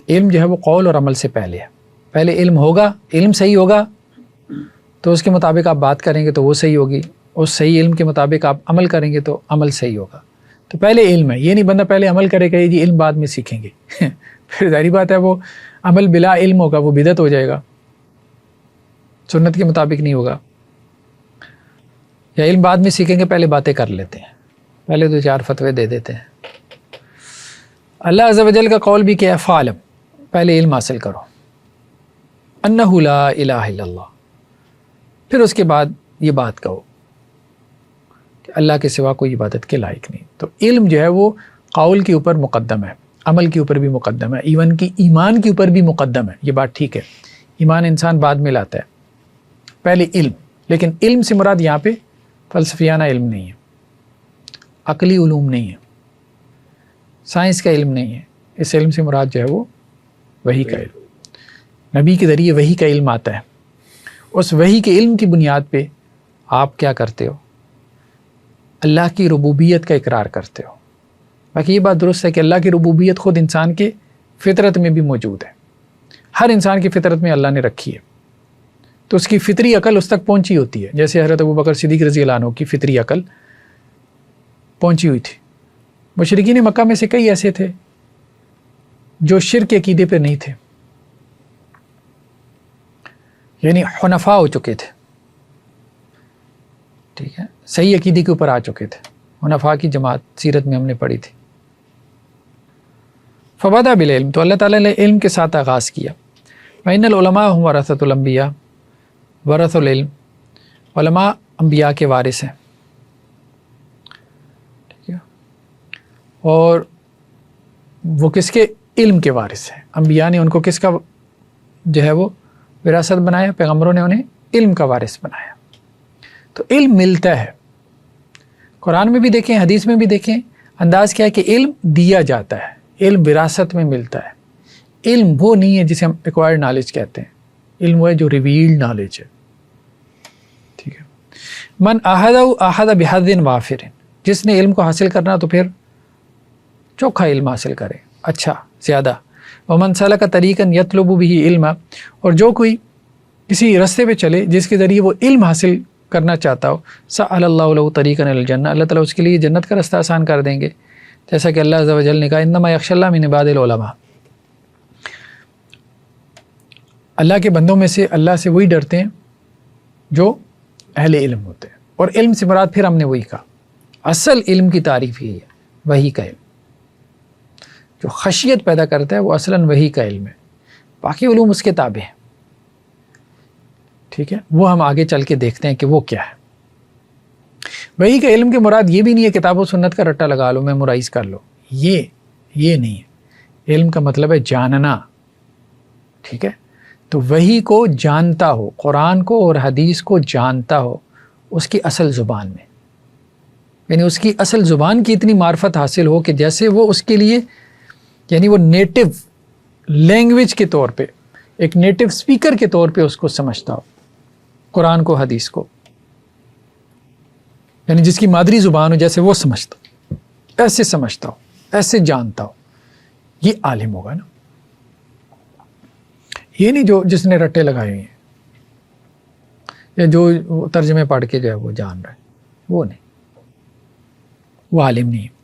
علم جو ہے وہ قول اور عمل سے پہلے ہے. پہلے علم ہوگا، علم صحیح ہوگا تو اس کے مطابق آپ بات کریں گے تو وہ صحیح ہوگی، اس صحیح علم کے مطابق آپ عمل کریں گے تو عمل صحیح ہوگا. تو پہلے علم ہے، یہ نہیں بندہ پہلے عمل کرے گا جی علم بعد میں سیکھیں گے. پھر ظاہری بات ہے وہ عمل بلا علم ہوگا، وہ بدعت ہو جائے گا، سنت کے مطابق نہیں ہوگا. یا علم بعد میں سیکھیں گے، پہلے باتیں کر لیتے ہیں، پہلے 2-4 فتوے دے دیتے ہیں. اللہ عز و جل کا قول بھی کیا ہے، فعلم، پہلے علم حاصل کرو، انہ لا الہ الا اللہ، پھر اس کے بعد یہ بات کہو کہ اللہ کے سوا کوئی عبادت کے لائق نہیں. تو علم جو ہے وہ قول کے اوپر مقدم ہے، عمل کے اوپر بھی مقدم ہے، ایون کی ایمان کے اوپر بھی مقدم ہے. یہ بات ٹھیک ہے، ایمان انسان بعد میں لاتا ہے، پہلے علم. لیکن علم سے مراد یہاں پہ فلسفیانہ علم نہیں ہے، عقلی علوم نہیں ہے، سائنس کا علم نہیں ہے. اس علم سے مراد جو ہے وہ وحی کا علم، نبی کے ذریعے وحی کا علم آتا ہے. اس وحی کے علم کی بنیاد پہ آپ کیا کرتے ہو، اللہ کی ربوبیت کا اقرار کرتے ہو. باقی یہ بات درست ہے کہ اللہ کی ربوبیت خود انسان کے فطرت میں بھی موجود ہے، ہر انسان کی فطرت میں اللہ نے رکھی ہے. تو اس کی فطری عقل اس تک پہنچی ہوتی ہے، جیسے حضرت ابوبکر صدیق رضی اللہ عنہ کی فطری عقل پہنچی ہوئی تھی. مشرکین مکہ میں سے کئی ایسے تھے جو شرک کے عقیدے پہ نہیں تھے، یعنی حنفاء ہو چکے تھے، ٹھیک ہے، صحیح عقیدے کے اوپر آ چکے تھے. حنفاء کی جماعت سیرت میں ہم نے پڑھی تھی. فبدأ بالعلم، تو اللہ تعالیٰ نے علم کے ساتھ آغاز کیا. وَإِنَّ الْعُلَمَاءَ هُمْ وَرَثَةُ الْأَنْبِيَاءِ، ورثوا العلم، علماء انبیاء کے وارث ہیں، ٹھیک ہے. اور وہ کس کے؟ علم کے وارث ہیں. انبیاء نے ان کو کس کا جو ہے وہ وراثت بنایا؟ پیغمبروں نے انہیں علم کا وارث بنایا. تو علم ملتا ہے، قرآن میں بھی دیکھیں، حدیث میں بھی دیکھیں، انداز کیا ہے کہ علم دیا جاتا ہے، علم وراثت میں ملتا ہے. علم وہ نہیں ہے جسے ہم ایکوائرڈ نالج کہتے ہیں، علم وہ ہے جو ریویلڈ نالج ہے، ٹھیک ہے. من احد بحظ وافر، جس نے علم کو حاصل کرنا تو پھر چوکھا علم حاصل کرے، اچھا زیادہ. ومن سلک طریقا یطلب به علما، اور جو کوئی کسی رستے پہ چلے جس کے ذریعے وہ علم حاصل کرنا چاہتا ہو، سأل اللہ له طریقا الی الجنہ، اللہ تعالیٰ اس کے لیے جنت کا رستہ آسان کر دیں گے. جیسا کہ اللہ عز و جل نے کہا انما یخشی اللہ من عباد العلماء، اللہ کے بندوں میں سے اللہ سے وہی ڈرتے ہیں جو اہل علم ہوتے ہیں، اور علم سے مراد پھر ہم نے وہی کہا، اصل علم کی تعریف یہی ہے، وحی کا علم جو خشیت پیدا کرتا ہے وہ اصلاً وحی کا علم ہے، باقی علوم اس کے تابع ہیں، ٹھیک ہے، وہ ہم آگے چل کے دیکھتے ہیں کہ وہ کیا ہے۔ وحی کا علم کے مراد یہ بھی نہیں ہے کتاب و سنت کا رٹا لگا لو میمورائز کر لو، یہ نہیں ہے، علم کا مطلب ہے جاننا، ٹھیک ہے، تو وحی کو جانتا ہو، قرآن کو اور حدیث کو جانتا ہو اس کی اصل زبان میں، یعنی اس کی اصل زبان کی اتنی معرفت حاصل ہو کہ جیسے وہ اس کے لیے، یعنی وہ نیٹو لینگویج کے طور پہ، ایک نیٹو سپیکر کے طور پہ اس کو سمجھتا ہو، قرآن کو حدیث کو، یعنی جس کی مادری زبان ہو جیسے وہ سمجھتا ہو، ایسے سمجھتا ہو، ایسے جانتا ہو، یہ عالم ہوگا نا، یہ نہیں جو جس نے رٹے لگائے ہوئے ہیں یا جو ترجمے پڑھ کے جو ہے وہ جان رہا ہے، وہ نہیں، وہ عالم نہیں ہے۔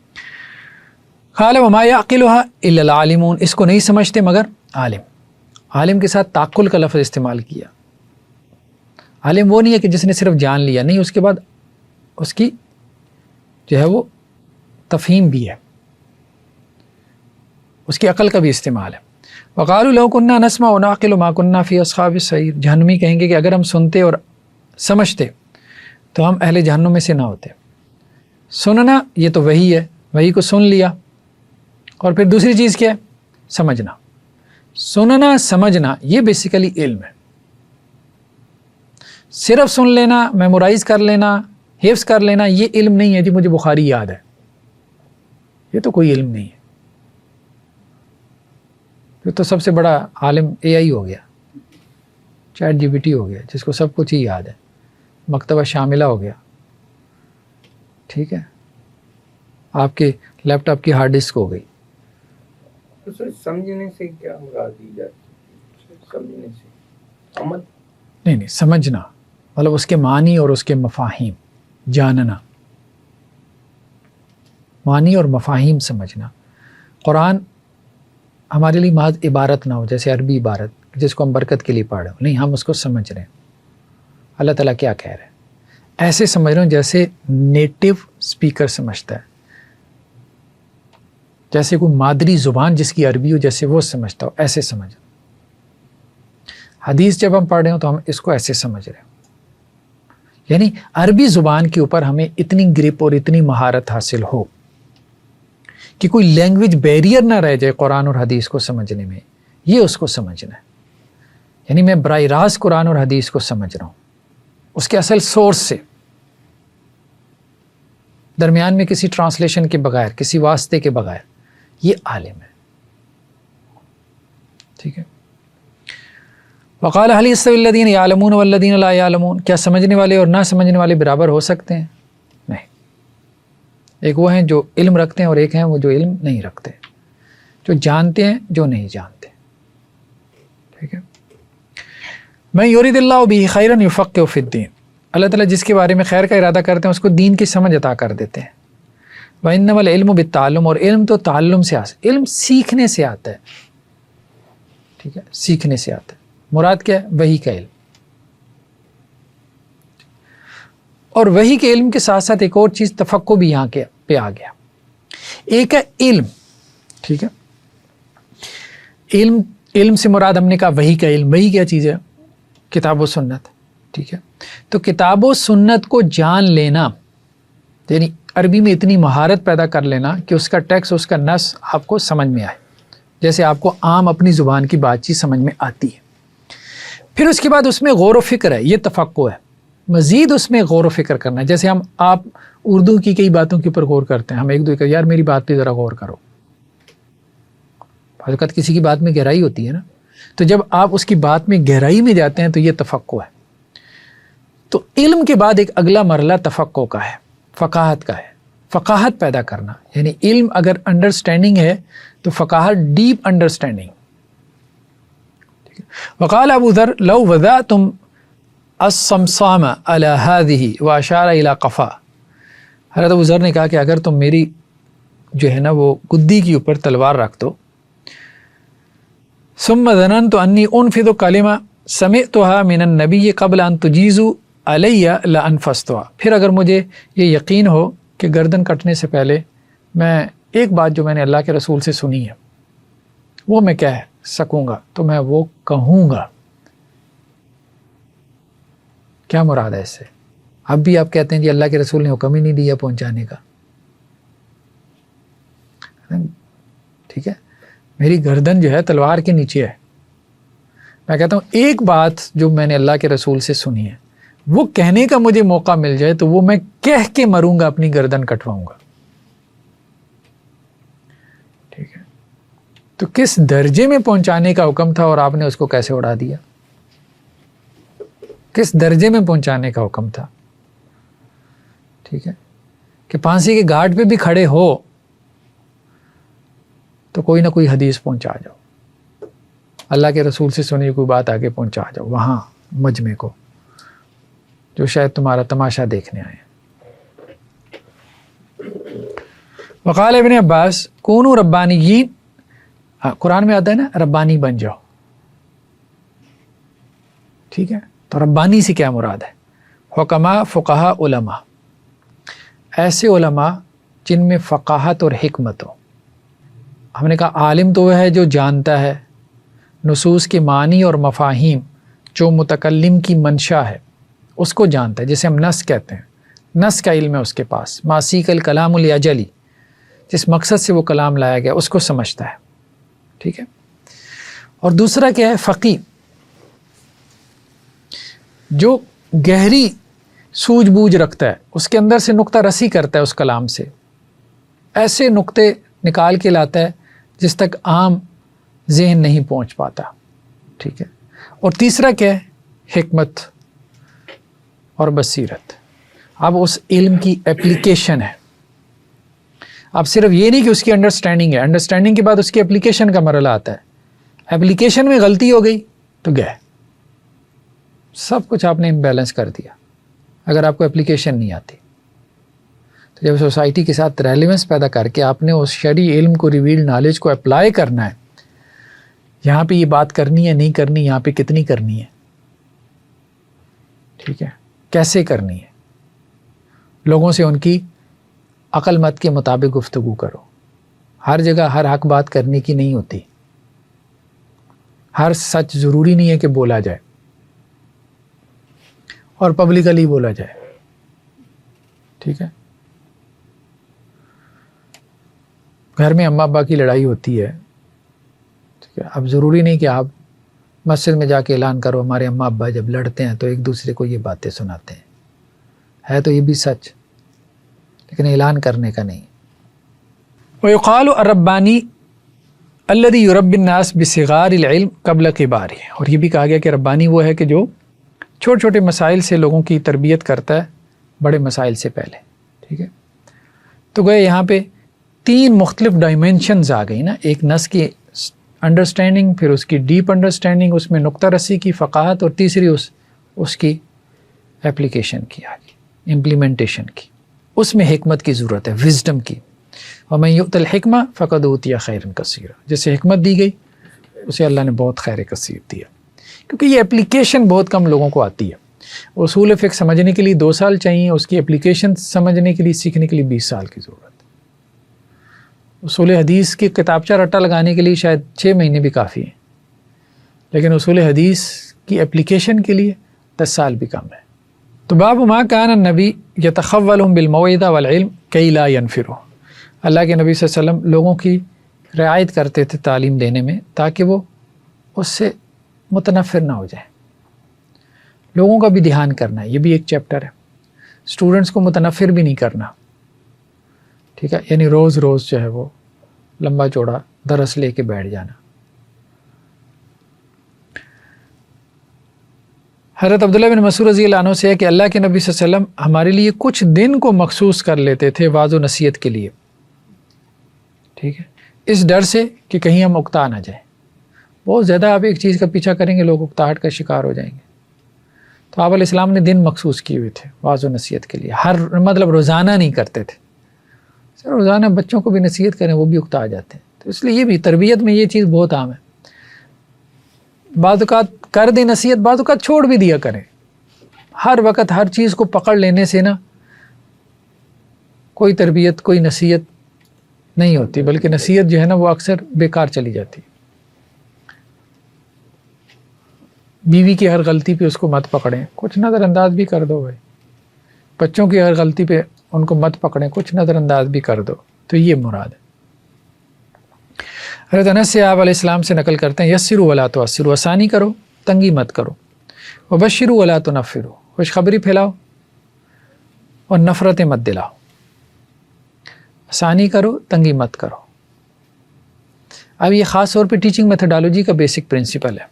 قال وما يعقلها الا العالمون، اس کو نہیں سمجھتے مگر عالم، عالم کے ساتھ تعقل کا لفظ استعمال کیا، عالم وہ نہیں ہے کہ جس نے صرف جان لیا، نہیں، اس کے بعد اس کی جو ہے وہ تفہیم بھی ہے، اس کی عقل کا بھی استعمال ہے۔ وقالوا لو كنا نسمع ونعقل ما كنا في اصحاب السعير، جہنمی کہیں گے کہ اگر ہم سنتے اور سمجھتے تو ہم اہل جہنم میں سے نہ ہوتے۔ سننا یہ تو وہی ہے، وہی کو سن لیا، اور پھر دوسری چیز کیا ہے؟ سمجھنا، سننا سمجھنا یہ بیسیکلی علم ہے، صرف سن لینا، میمورائز کر لینا، حفظ کر لینا یہ علم نہیں ہے جی مجھے بخاری یاد ہے، یہ تو کوئی علم نہیں ہے، یہ تو سب سے بڑا عالم اے آئی ہو گیا، چیٹ جی پی ٹی ہو گیا جس کو سب کچھ ہی یاد ہے، مکتبہ شاملہ ہو گیا، ٹھیک ہے، آپ کے لیپ ٹاپ کی ہارڈ ڈسک ہو گئی۔ تو سر سمجھنے سے کیا مراد دی جاتی ہے؟ سمجھنے سے عمل نہیں، سمجھنا مطلب اس کے معنی اور اس کے مفاہیم جاننا، معنی اور مفاہیم سمجھنا۔ قرآن ہمارے لیے محض عبارت نہ ہو، جیسے عربی عبارت جس کو ہم برکت کے لیے پڑھ رہے ہوں، نہیں، ہم اس کو سمجھ رہے ہیں اللہ تعالیٰ کیا کہہ رہے ہیں، ایسے سمجھ رہے ہوں جیسے نیٹو سپیکر سمجھتا ہے، جیسے کوئی مادری زبان جس کی عربی ہو جیسے وہ سمجھتا ہو، ایسے سمجھ۔ حدیث جب ہم پڑھ رہے ہوں تو ہم اس کو ایسے سمجھ رہے ہیں، یعنی عربی زبان کے اوپر ہمیں اتنی گرپ اور اتنی مہارت حاصل ہو کہ کوئی لینگویج بیریئر نہ رہ جائے قرآن اور حدیث کو سمجھنے میں، یہ اس کو سمجھنا ہے، یعنی میں براہ راست قرآن اور حدیث کو سمجھ رہا ہوں اس کے اصل سورس سے، درمیان میں کسی ٹرانسلیشن کے بغیر، کسی واسطے کے بغیر، یہ عالم ہے، ٹھیک ہے۔ وقال هل يستوي الذين يعلمون والذين لا يعلمون، کیا سمجھنے والے اور نہ سمجھنے والے برابر ہو سکتے ہیں؟ نہیں، ایک وہ ہیں جو علم رکھتے ہیں اور ایک ہیں وہ جو علم نہیں رکھتے، جو جانتے ہیں جو نہیں جانتے، ٹھیک ہے۔ من یرید اللہ بہ خیرا یفقہہ فی الدین، اللہ تعالیٰ جس کے بارے میں خیر کا ارادہ کرتے ہیں اس کو دین کی سمجھ عطا کر دیتے ہیں۔ وَإِنَّمَا الْعِلْمُ بِالتَّعَلُّمِ، اور علم تو تعلم سے آتا ہے، علم سیکھنے سے آتا ہے، ٹھیک ہے، سیکھنے سے آتا ہے۔ مراد کیا ہے؟ وحی کا علم، اور وحی کے علم کے ساتھ ساتھ ایک اور چیز تفقہ بھی یہاں کے پہ آ گیا، ایک ہے علم، ٹھیک ہے، علم سے مراد ہم نے کہا وحی کا علم، وحی کیا چیز ہے؟ کتاب و سنت، ٹھیک ہے، تو کتاب و سنت کو جان لینا یعنی عربی میں اتنی مہارت پیدا کر لینا کہ اس کا ٹیکس، اس کا نص آپ کو سمجھ میں آئے، جیسے آپ کو عام اپنی زبان کی بات چیت سمجھ میں آتی ہے۔ پھر اس کے بعد اس میں غور و فکر ہے، یہ تفقہ ہے، مزید اس میں غور و فکر کرنا ہے، جیسے آپ اردو کی کئی باتوں کے اوپر غور کرتے ہیں، ہم ایک دو کہ یار میری بات پہ ذرا غور کرو، حقیقت کسی کی بات میں گہرائی ہوتی ہے نا، تو جب آپ اس کی بات میں گہرائی میں جاتے ہیں تو یہ تفقہ ہے۔ تو علم کے بعد ایک اگلا مرحلہ تفقہ کا ہے، فقاہت کا ہے، فقاہت پیدا کرنا، یعنی علم اگر انڈرسٹینڈنگ ہے تو فقاہت ڈیپ انڈرسٹینڈنگ۔ وقال ابو ذر لو وضعتم الصمصام على هذه واشار الى قفا، حضرت ابو ذر نے کہا کہ اگر تم میری جو ہے نا وہ گدی کے اوپر تلوار رکھ دو ثم ظننت انی انفذ کلمہ سمعتها من النبی قبل ان تجیزوا علی لانفذتها. پھر اگر مجھے یہ یقین ہو کہ گردن کٹنے سے پہلے میں ایک بات جو میں نے اللہ کے رسول سے سنی ہے وہ میں کہہ سکوں گا تو میں وہ کہوں گا. کیا مراد ہے اس سے؟ اب بھی آپ کہتے ہیں جی اللہ کے رسول نے حکم ہی نہیں دیا پہنچانے کا. ٹھیک ہے، میری گردن جو ہے تلوار کے نیچے ہے. میں کہتا ہوں ایک بات جو میں نے اللہ کے رسول سے سنی ہے وہ کہنے کا مجھے موقع مل جائے تو وہ میں کہہ کے مروں گا، اپنی گردن کٹواؤں گا. ٹھیک ہے، تو کس درجے میں پہنچانے کا حکم تھا اور آپ نے اس کو کیسے اڑا دیا؟ کس درجے میں پہنچانے کا حکم تھا؟ ٹھیک ہے، کہ پھانسی کے گھاٹ پہ بھی کھڑے ہو تو کوئی نہ کوئی حدیث پہنچا جاؤ، اللہ کے رسول سے سنی کوئی بات آگے پہنچا جاؤ وہاں مجمع کو جو شاید تمہارا تماشا دیکھنے آئے. وقال ابن عباس کونوا ربانیین، قرآن میں آتا ہے نا ربانی بن جاؤ. ٹھیک ہے، تو ربانی سے کیا مراد ہے؟ حکماء، فقہا، علماء، ایسے علماء جن میں فقاہت اور حکمت ہو. ہم نے کہا عالم تو وہ ہے جو جانتا ہے نصوص کے معنی اور مفاہیم، جو متکلم کی منشا ہے اس کو جانتا ہے، جسے ہم نص کہتے ہیں. نص کا علم ہے اس کے پاس. ماسیک الکلام الاجلی، جس مقصد سے وہ کلام لایا گیا اس کو سمجھتا ہے. ٹھیک ہے، اور دوسرا کیا ہے؟ فقیہ، جو گہری سوجھ بوجھ رکھتا ہے، اس کے اندر سے نقطہ رسی کرتا ہے اس کلام سے، ایسے نقطے نکال کے لاتا ہے جس تک عام ذہن نہیں پہنچ پاتا. ٹھیک ہے، اور تیسرا کیا ہے؟ حکمت اور بصیرت. اب اس علم کی اپلیکیشن ہے. اب صرف یہ نہیں کہ اس کی انڈرسٹینڈنگ ہے، انڈرسٹینڈنگ کے بعد اس کی اپلیکیشن کا مرحلہ آتا ہے. اپلیکیشن میں غلطی ہو گئی تو گئے، سب کچھ آپ نے امبیلنس کر دیا اگر آپ کو اپلیکیشن نہیں آتی. تو جب سوسائٹی کے ساتھ ریلیونس پیدا کر کے آپ نے اس شرعی علم کو، ریویلڈ نالج کو اپلائی کرنا ہے، یہاں پہ یہ بات کرنی ہے نہیں کرنی، یہاں پہ کتنی کرنی ہے، ٹھیک ہے، کیسے کرنی ہے، لوگوں سے ان کی عقل مت کے مطابق گفتگو کرو. ہر جگہ ہر حق بات کرنے کی نہیں ہوتی، ہر سچ ضروری نہیں ہے کہ بولا جائے اور پبلکلی بولا جائے. ٹھیک ہے، گھر میں اماں ابا کی لڑائی ہوتی ہے، ٹھیک ہے، اب ضروری نہیں کہ آپ مسجد میں جا کے اعلان کرو ہمارے اماں ابا جب لڑتے ہیں تو ایک دوسرے کو یہ باتیں سناتے ہیں. ہے تو یہ بھی سچ، لیکن اعلان کرنے کا نہیں. وَيُقَالُ الرَّبَّانِي الَّذِي يُرَبِّي النَّاسَ بِصِغَارِ الْعِلْمِ قَبْلَ كِبَارِهِ. اور یہ بھی کہا گیا کہ ربانی وہ ہے کہ جو چھوٹے چھوٹے مسائل سے لوگوں کی تربیت کرتا ہے بڑے مسائل سے پہلے. ٹھیک ہے، تو گئے یہاں پہ تین مختلف ڈائمینشنز آ گئی نا. ایک نص کی انڈرسٹینڈنگ، پھر اس کی ڈیپ انڈرسٹینڈنگ، اس میں نقطہ رسی کی، فقاہت، اور تیسری اس کی اپلیکیشن کی آ گئی، امپلیمنٹیشن کی. اس میں حکمت کی ضرورت ہے، وزڈم کی. وَمَن يُؤْتَ الْحِكْمَةَ فَقَدْ أُوتِيَ خَيْرًا كَثِيرًا. جسے حکمت دی گئی اسے اللہ نے بہت خیر کثیر دیا. کیونکہ یہ اپلیکیشن بہت کم لوگوں کو آتی ہے. اصول فقہ سمجھنے کے لیے 2 سال چاہیے، اس کی اپلیکیشن سمجھنے کے لیے، سیکھنے کے لیے 20 سال کی ضرورت ہے. اصول حدیث کی کتابچہ رٹا لگانے کے لیے شاید 6 مہینے بھی کافی ہیں، لیکن اصول حدیث کی اپلیکیشن کے لیے 10 سال بھی کم ہے. تو باب ما کان النبی یتخولہم بالموعظہ والعلم کی لا ینفروا. اللہ کے نبی صلی اللہ علیہ وسلم لوگوں کی رعایت کرتے تھے تعلیم دینے میں تاکہ وہ اس سے متنفر نہ ہو جائیں. لوگوں کا بھی دھیان کرنا ہے، یہ بھی ایک چیپٹر ہے. اسٹوڈنٹس کو متنفر بھی نہیں کرنا. ٹھیک ہے، یعنی روز روز جو ہے وہ لمبا چوڑا درس لے کے بیٹھ جانا. حضرت عبداللہ بن مسعود رضی اللہ عنہ سے ہے کہ اللہ کے نبی صلی اللہ علیہ وسلم ہمارے لیے کچھ دن کو مخصوص کر لیتے تھے وعظ و نصیحت کے لیے. ٹھیک ہے، اس ڈر سے کہ کہیں ہم اکتا نہ جائیں. بہت زیادہ آپ ایک چیز کا پیچھا کریں گے لوگ اکتاہٹ کا شکار ہو جائیں گے. تو آپ علیہ السلام نے دن مخصوص کیے ہوئے تھے وعظ و نصیحت کے لیے. مطلب روزانہ نہیں کرتے تھے. روزانہ بچوں کو بھی نصیحت کریں وہ بھی اکتا جاتے ہیں. تو اس لیے یہ بھی تربیت میں یہ چیز بہت عام ہے. بعض اوقات کر دیں نصیحت، بعض اوقات چھوڑ بھی دیا کریں. ہر وقت ہر چیز کو پکڑ لینے سے نا کوئی تربیت کوئی نصیحت نہیں ہوتی، بلکہ نصیحت جو ہے نا وہ اکثر بیکار چلی جاتی. بیوی کی ہر غلطی پہ اس کو مت پکڑیں، کچھ نظر انداز بھی کر دو بھائی. بچوں کی ہر غلطی پہ ان کو مت پکڑیں، کچھ نظر انداز بھی کر دو. تو یہ مراد ہے. حضرت انس سے آپ علیہ السلام سے نقل کرتے ہیں یسروا ولا تعسروا، آسانی کرو تنگی مت کرو. وبشروا ولا تنفروا، خوشخبری پھیلاؤ اور نفرتیں مت دلاؤ. آسانی کرو تنگی مت کرو. اب یہ خاص طور پہ ٹیچنگ میتھڈالوجی کا بیسک پرنسپل ہے.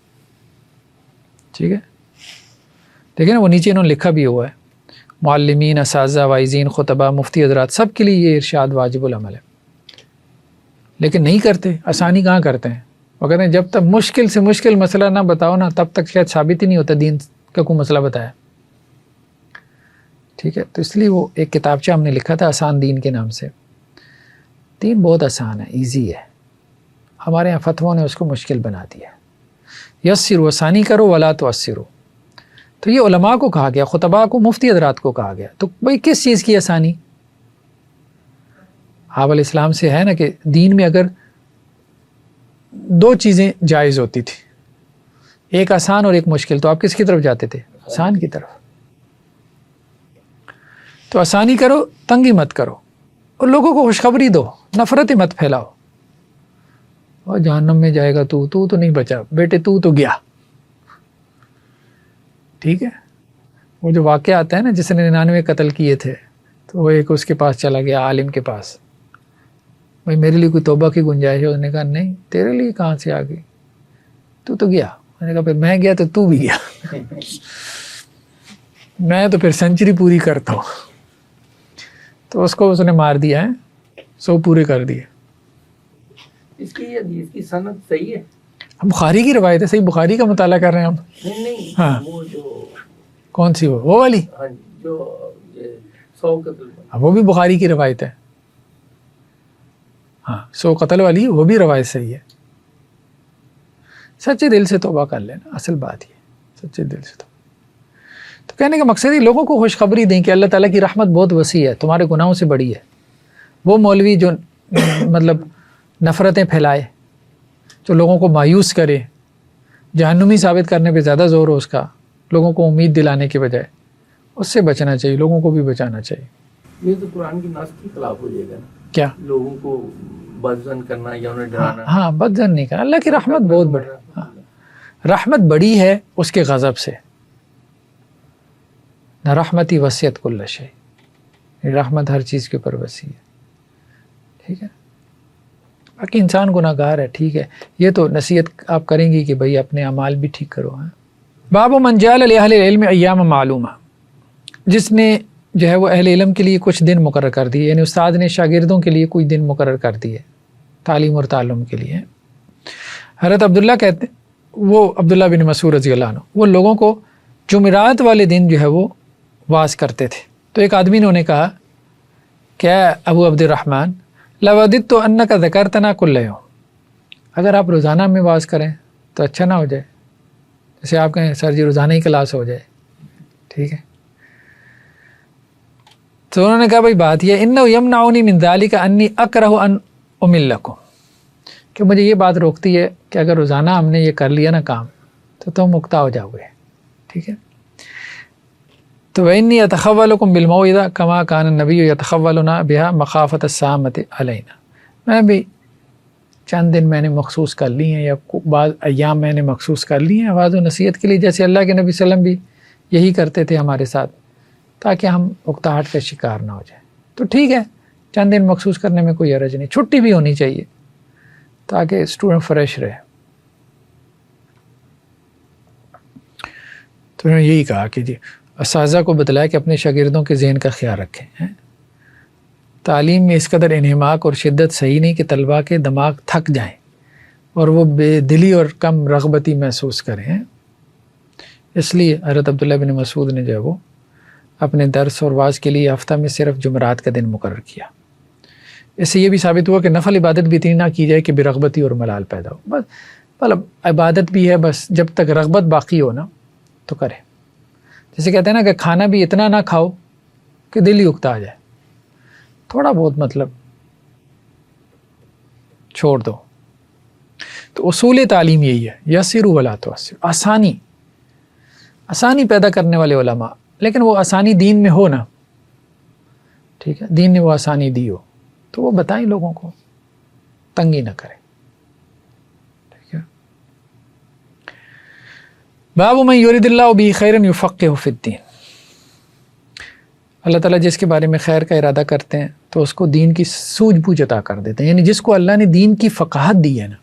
ٹھیک ہے، دیکھیں نا وہ نیچے انہوں نے لکھا بھی ہوا ہے، معلمین، اساتذہ، واعظین، خطبہ، مفتی حضرات سب کے لیے یہ ارشاد واجب العمل ہے. لیکن نہیں کرتے. آسانی کہاں کرتے ہیں؟ وہ کہتے ہیں جب تک مشکل سے مشکل مسئلہ نہ بتاؤ نا تب تک شاید ثابت ہی نہیں ہوتا دین کا کوئی مسئلہ بتایا. ٹھیک ہے، تو اس لیے وہ ایک کتابچہ ہم نے لکھا تھا آسان دین کے نام سے. دین بہت آسان ہے، ایزی ہے. ہمارے یہاں فتووں نے اس کو مشکل بنا دیا. یسروا، آسانی کرو، ولا تعسروا. تو یہ علماء کو کہا گیا، خطباء کو، مفتی حضرات کو کہا گیا. تو بھائی کس چیز کی آسانی؟ آپ علیہ السلام سے ہے نا کہ دین میں اگر دو چیزیں جائز ہوتی تھی، ایک آسان اور ایک مشکل، تو آپ کس کی طرف جاتے تھے؟ آسان کی طرف. تو آسانی کرو تنگی مت کرو اور لوگوں کو خوشخبری دو، نفرت مت پھیلاؤ. اور جہنم میں جائے گا تو نہیں بچا بیٹے، تو گیا. ٹھیک ہے، وہ جو واقعہ آتا ہے نا جس نے 99 قتل کیے تھے، تو وہ ایک اس کے پاس چلا گیا عالم کے پاس، بھائی میرے لیے کوئی توبہ کی گنجائش ہے؟ اس نے کہا نہیں، تیرے لیے کہاں سے آ گئی، تو گیا. میں نے کہا پھر میں گیا تو بھی گیا. میں تو پھر سینچری پوری کرتا ہوں. تو اس نے مار دیا ہے، 100 پورے کر دیے. اس کی حدیث کی سند صحیح ہے؟ بخاری کی روایت ہے. صحیح بخاری کا مطالعہ کر رہے ہیں ہم؟ نہیں، ہاں. وہ جو کون سی وہ والی؟ ہاں جو 100 قتل، وہ بھی بخاری کی روایت ہے. ہاں 100 قتل والی وہ بھی روایت صحیح ہے. سچے دل سے توبہ کر لینا، اصل بات یہ سچے دل سے توبہ. تو کہنے کا مقصد ہی لوگوں کو خوشخبری دیں کہ اللہ تعالیٰ کی رحمت بہت وسیع ہے، تمہارے گناہوں سے بڑی ہے. وہ مولوی جو مطلب نفرتیں پھیلائے، جو لوگوں کو مایوس کرے، جہنمی ثابت کرنے پہ زیادہ زور ہو اس کا، لوگوں کو امید دلانے کے بجائے، اس سے بچنا چاہیے، لوگوں کو بھی بچانا چاہیے. یہ تو قرآن کی نص کے خلاف ہو جائے گا نا. کیا؟ لوگوں کو بدظن کرنا یا انہیں ڈرانا. ہاں بدظن نہیں کرنا. اللہ کی رحمت بہت بڑی. ہاں رحمت بڑی ہے اس کے غضب سے. نہ رحمتی وسعت کل شیء، رحمت ہر چیز کے اوپر وسیع ہے. ٹھیک ہے، باقی انسان گناہ گار ہے. ٹھیک ہے، یہ تو نصیحت آپ کریں گی کہ بھئی اپنے اعمال بھی ٹھیک کرو. باب من جعل لأہل العلم ایام معلومہ، جس نے جو ہے وہ اہل علم کے لیے کچھ دن مقرر کر دیے، یعنی استاد نے شاگردوں کے لیے کچھ دن مقرر کر دیے تعلیم اور تعلم کے لیے. حضرت عبداللہ کہتے ہیں، وہ عبداللہ بن مسعود رضی اللہ عنہ، وہ لوگوں کو جمعرات والے دن جو ہے وہ واعظ کرتے تھے. تو ایک آدمی نے انہیں کہا کیا ابو عبد الرحمن لوددت انک ذکرتنا کل یوم، اگر آپ روزانہ میں واعظ کریں تو اچھا نہ ہو جائے؟ جیسے آپ کہیں سر جی روزانہ ہی کلاس ہو جائے. ٹھیک ہے، تو انہوں نے کہا بھائی بات یہ انہ یمنعنی من ذلک انی اکرہ ان املکم، کہ مجھے یہ بات روکتی ہے کہ اگر روزانہ ہم نے یہ کر لیا نا کام تو تم مکتا ہو جاؤ گے. ٹھیک ہے، تو وإنی اتخولکم بالموعظہ کما کان النبی یتخولنا بها مخافۃ السامۃ علینا، میں بھی چند دن میں نے مخصوص کر لی ہیں یا بعض ایام میں نے مخصوص کر لی ہیں واعظ و نصیحت کے لیے، جیسے اللہ کے نبی صلی اللہ علیہ وسلم بھی یہی کرتے تھے ہمارے ساتھ، تاکہ ہم اکتاہٹ کا شکار نہ ہو جائیں. تو ٹھیک ہے، چند دن مخصوص کرنے میں کوئی حرج نہیں، چھٹی بھی ہونی چاہیے تاکہ اسٹوڈنٹ فریش رہے. تو انہوں نے یہی کہا کہ جی اساتذہ کو بتلایا کہ اپنے شاگردوں کے ذہن کا خیال رکھیں. تعلیم میں اس قدر انہماک اور شدت صحیح نہیں کہ طلباء کے دماغ تھک جائیں اور وہ بے دلی اور کم رغبتی محسوس کریں. اس لیے حضرت عبداللہ بن مسعود نے جو ہے وہ اپنے درس اور واعظ کے لیے ہفتہ میں صرف جمعرات کا دن مقرر کیا. اس سے یہ بھی ثابت ہوا کہ نفل عبادت بھی اتنی نہ کی جائے کہ بے رغبتی اور ملال پیدا ہو. بس مطلب عبادت بھی ہے، بس جب تک رغبت باقی ہو نا تو کرے. جیسے کہتے ہیں نا کہ کھانا بھی اتنا نہ کھاؤ کہ دل ہی اکتا جائے، تھوڑا بہت مطلب چھوڑ دو. تو اصول تعلیم یہی ہے، یسروا ولا تعسروا، آسانی پیدا کرنے والے علماء، لیکن وہ آسانی دین میں ہو نا، ٹھیک ہے، دین نے وہ آسانی دی ہو تو وہ بتائیں لوگوں کو، تنگی نہ کریں. ٹھیک ہے. باب من یرید اللہ بہ خیرا یفقہہ فی الدین. اللہ تعالیٰ جس کے بارے میں خیر کا ارادہ کرتے ہیں تو اس کو دین کی سوجھ بوجھ عطا کر دیتے ہیں. یعنی جس کو اللہ نے دین کی فقاہت دی ہے نا،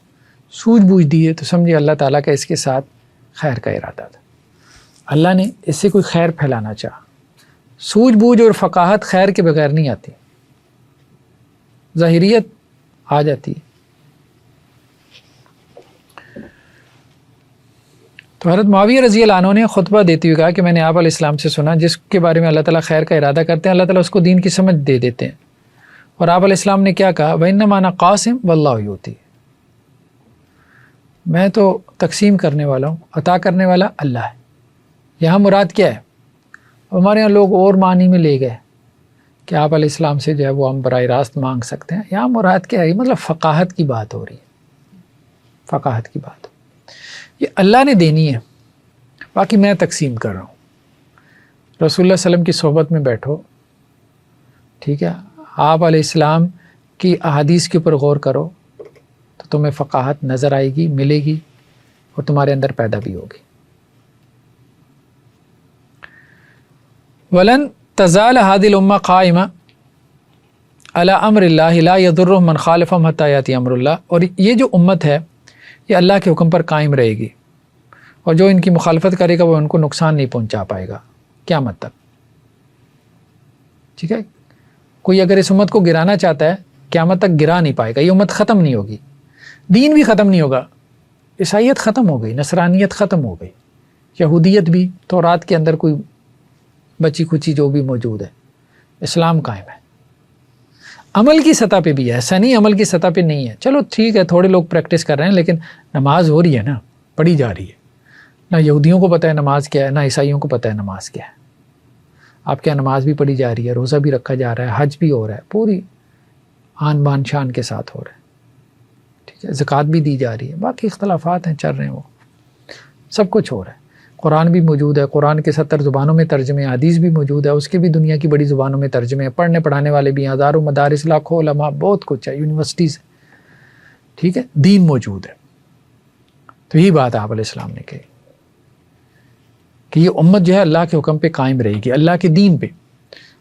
سوجھ بوجھ دی ہے، تو سمجھے اللہ تعالیٰ کا اس کے ساتھ خیر کا ارادہ تھا. اللہ نے اس سے کوئی خیر پھیلانا چاہا. سوجھ بوجھ اور فقاہت خیر کے بغیر نہیں آتی، ظاہریت آ جاتی ہے. تو حضرت معاویہ رضی اللہ عنہ نے خطبہ دیتے ہوئے کہا کہ میں نے آپ علیہ السلام سے سنا جس کے بارے میں اللہ تعالیٰ خیر کا ارادہ کرتے ہیں اللہ تعالیٰ اس کو دین کی سمجھ دے دیتے ہیں. اور آپ علیہ السلام نے کیا کہا؟ وَإِنَّمَا أَنَا قَاسِمٌ وَاللَّهُ يُؤْتِي. میں تو تقسیم کرنے والا ہوں، عطا کرنے والا اللہ ہے. یہاں مراد کیا ہے؟ ہمارے یہاں لوگ اور معنی میں لے گئے کہ آپ علیہ السلام سے جو ہے وہ ہم براہ راست مانگ سکتے ہیں. یہاں مراد کیا ہے؟ مطلب فقاہت کی بات ہو رہی ہے، فقاہت کی بات. یہ اللہ نے دینی ہے، باقی میں تقسیم کر رہا ہوں. رسول اللہ صلی اللہ علیہ وسلم کی صحبت میں بیٹھو، ٹھیک ہے، آپ علیہ السلام کی احادیث کے اوپر غور کرو تو تمہیں فقاہت نظر آئے گی، ملے گی اور تمہارے اندر پیدا بھی ہوگی. وَلَن تَزَالَ هَذِهِ الْأُمَّةُ قَائِمَةً عَلَىٰ أَمْرِ اللَّهِ لَا يَضُرُّهُم مَّنْ خَالَفَهُمْ حَتَّىٰ يَأْتِيَ أَمْرُ اللَّهِ. اور یہ جو امت ہے یہ اللہ کے حکم پر قائم رہے گی، اور جو ان کی مخالفت کرے گا وہ ان کو نقصان نہیں پہنچا پائے گا قیامت تک. ٹھیک ہے، کوئی اگر اس امت کو گرانا چاہتا ہے قیامت تک گرا نہیں پائے گا. یہ امت ختم نہیں ہوگی، دین بھی ختم نہیں ہوگا. عیسائیت ختم ہو گئی، نصرانیت ختم ہو گئی، یہودیت بھی، تورات کے اندر کوئی بچی کچی جو بھی موجود ہے، اسلام قائم ہے. عمل کی سطح پہ بھی ہے، ایسا نہیں عمل کی سطح پہ نہیں ہے. چلو ٹھیک ہے، تھوڑے لوگ پریکٹس کر رہے ہیں، لیکن نماز ہو رہی ہے نا، پڑھی جا رہی ہے. نہ یہودیوں کو پتہ ہے نماز کیا ہے، نہ عیسائیوں کو پتہ ہے نماز کیا ہے. آپ کے یہاں نماز بھی پڑھی جا رہی ہے، روزہ بھی رکھا جا رہا ہے، حج بھی ہو رہا ہے، پوری آن بان شان کے ساتھ ہو رہا ہے. ٹھیک ہے، زکوٰۃ بھی دی جا رہی ہے. باقی اختلافات ہیں، چل رہے ہیں، وہ سب کچھ ہو رہا ہے. قرآن بھی موجود ہے، قرآن کے 70 زبانوں میں ترجمے، حدیث بھی موجود ہے، اس کے بھی دنیا کی بڑی زبانوں میں ترجمے ہیں. پڑھنے پڑھانے والے بھی ہیں، ہزاروں مدارس، لاکھوں علماء، بہت کچھ ہے، یونیورسٹیز. ٹھیک ہے، دین موجود ہے. تو یہی بات آپ علیہ السلام نے کہی کہ یہ امت جو ہے اللہ کے حکم پہ قائم رہے گی، اللہ کے دین پہ.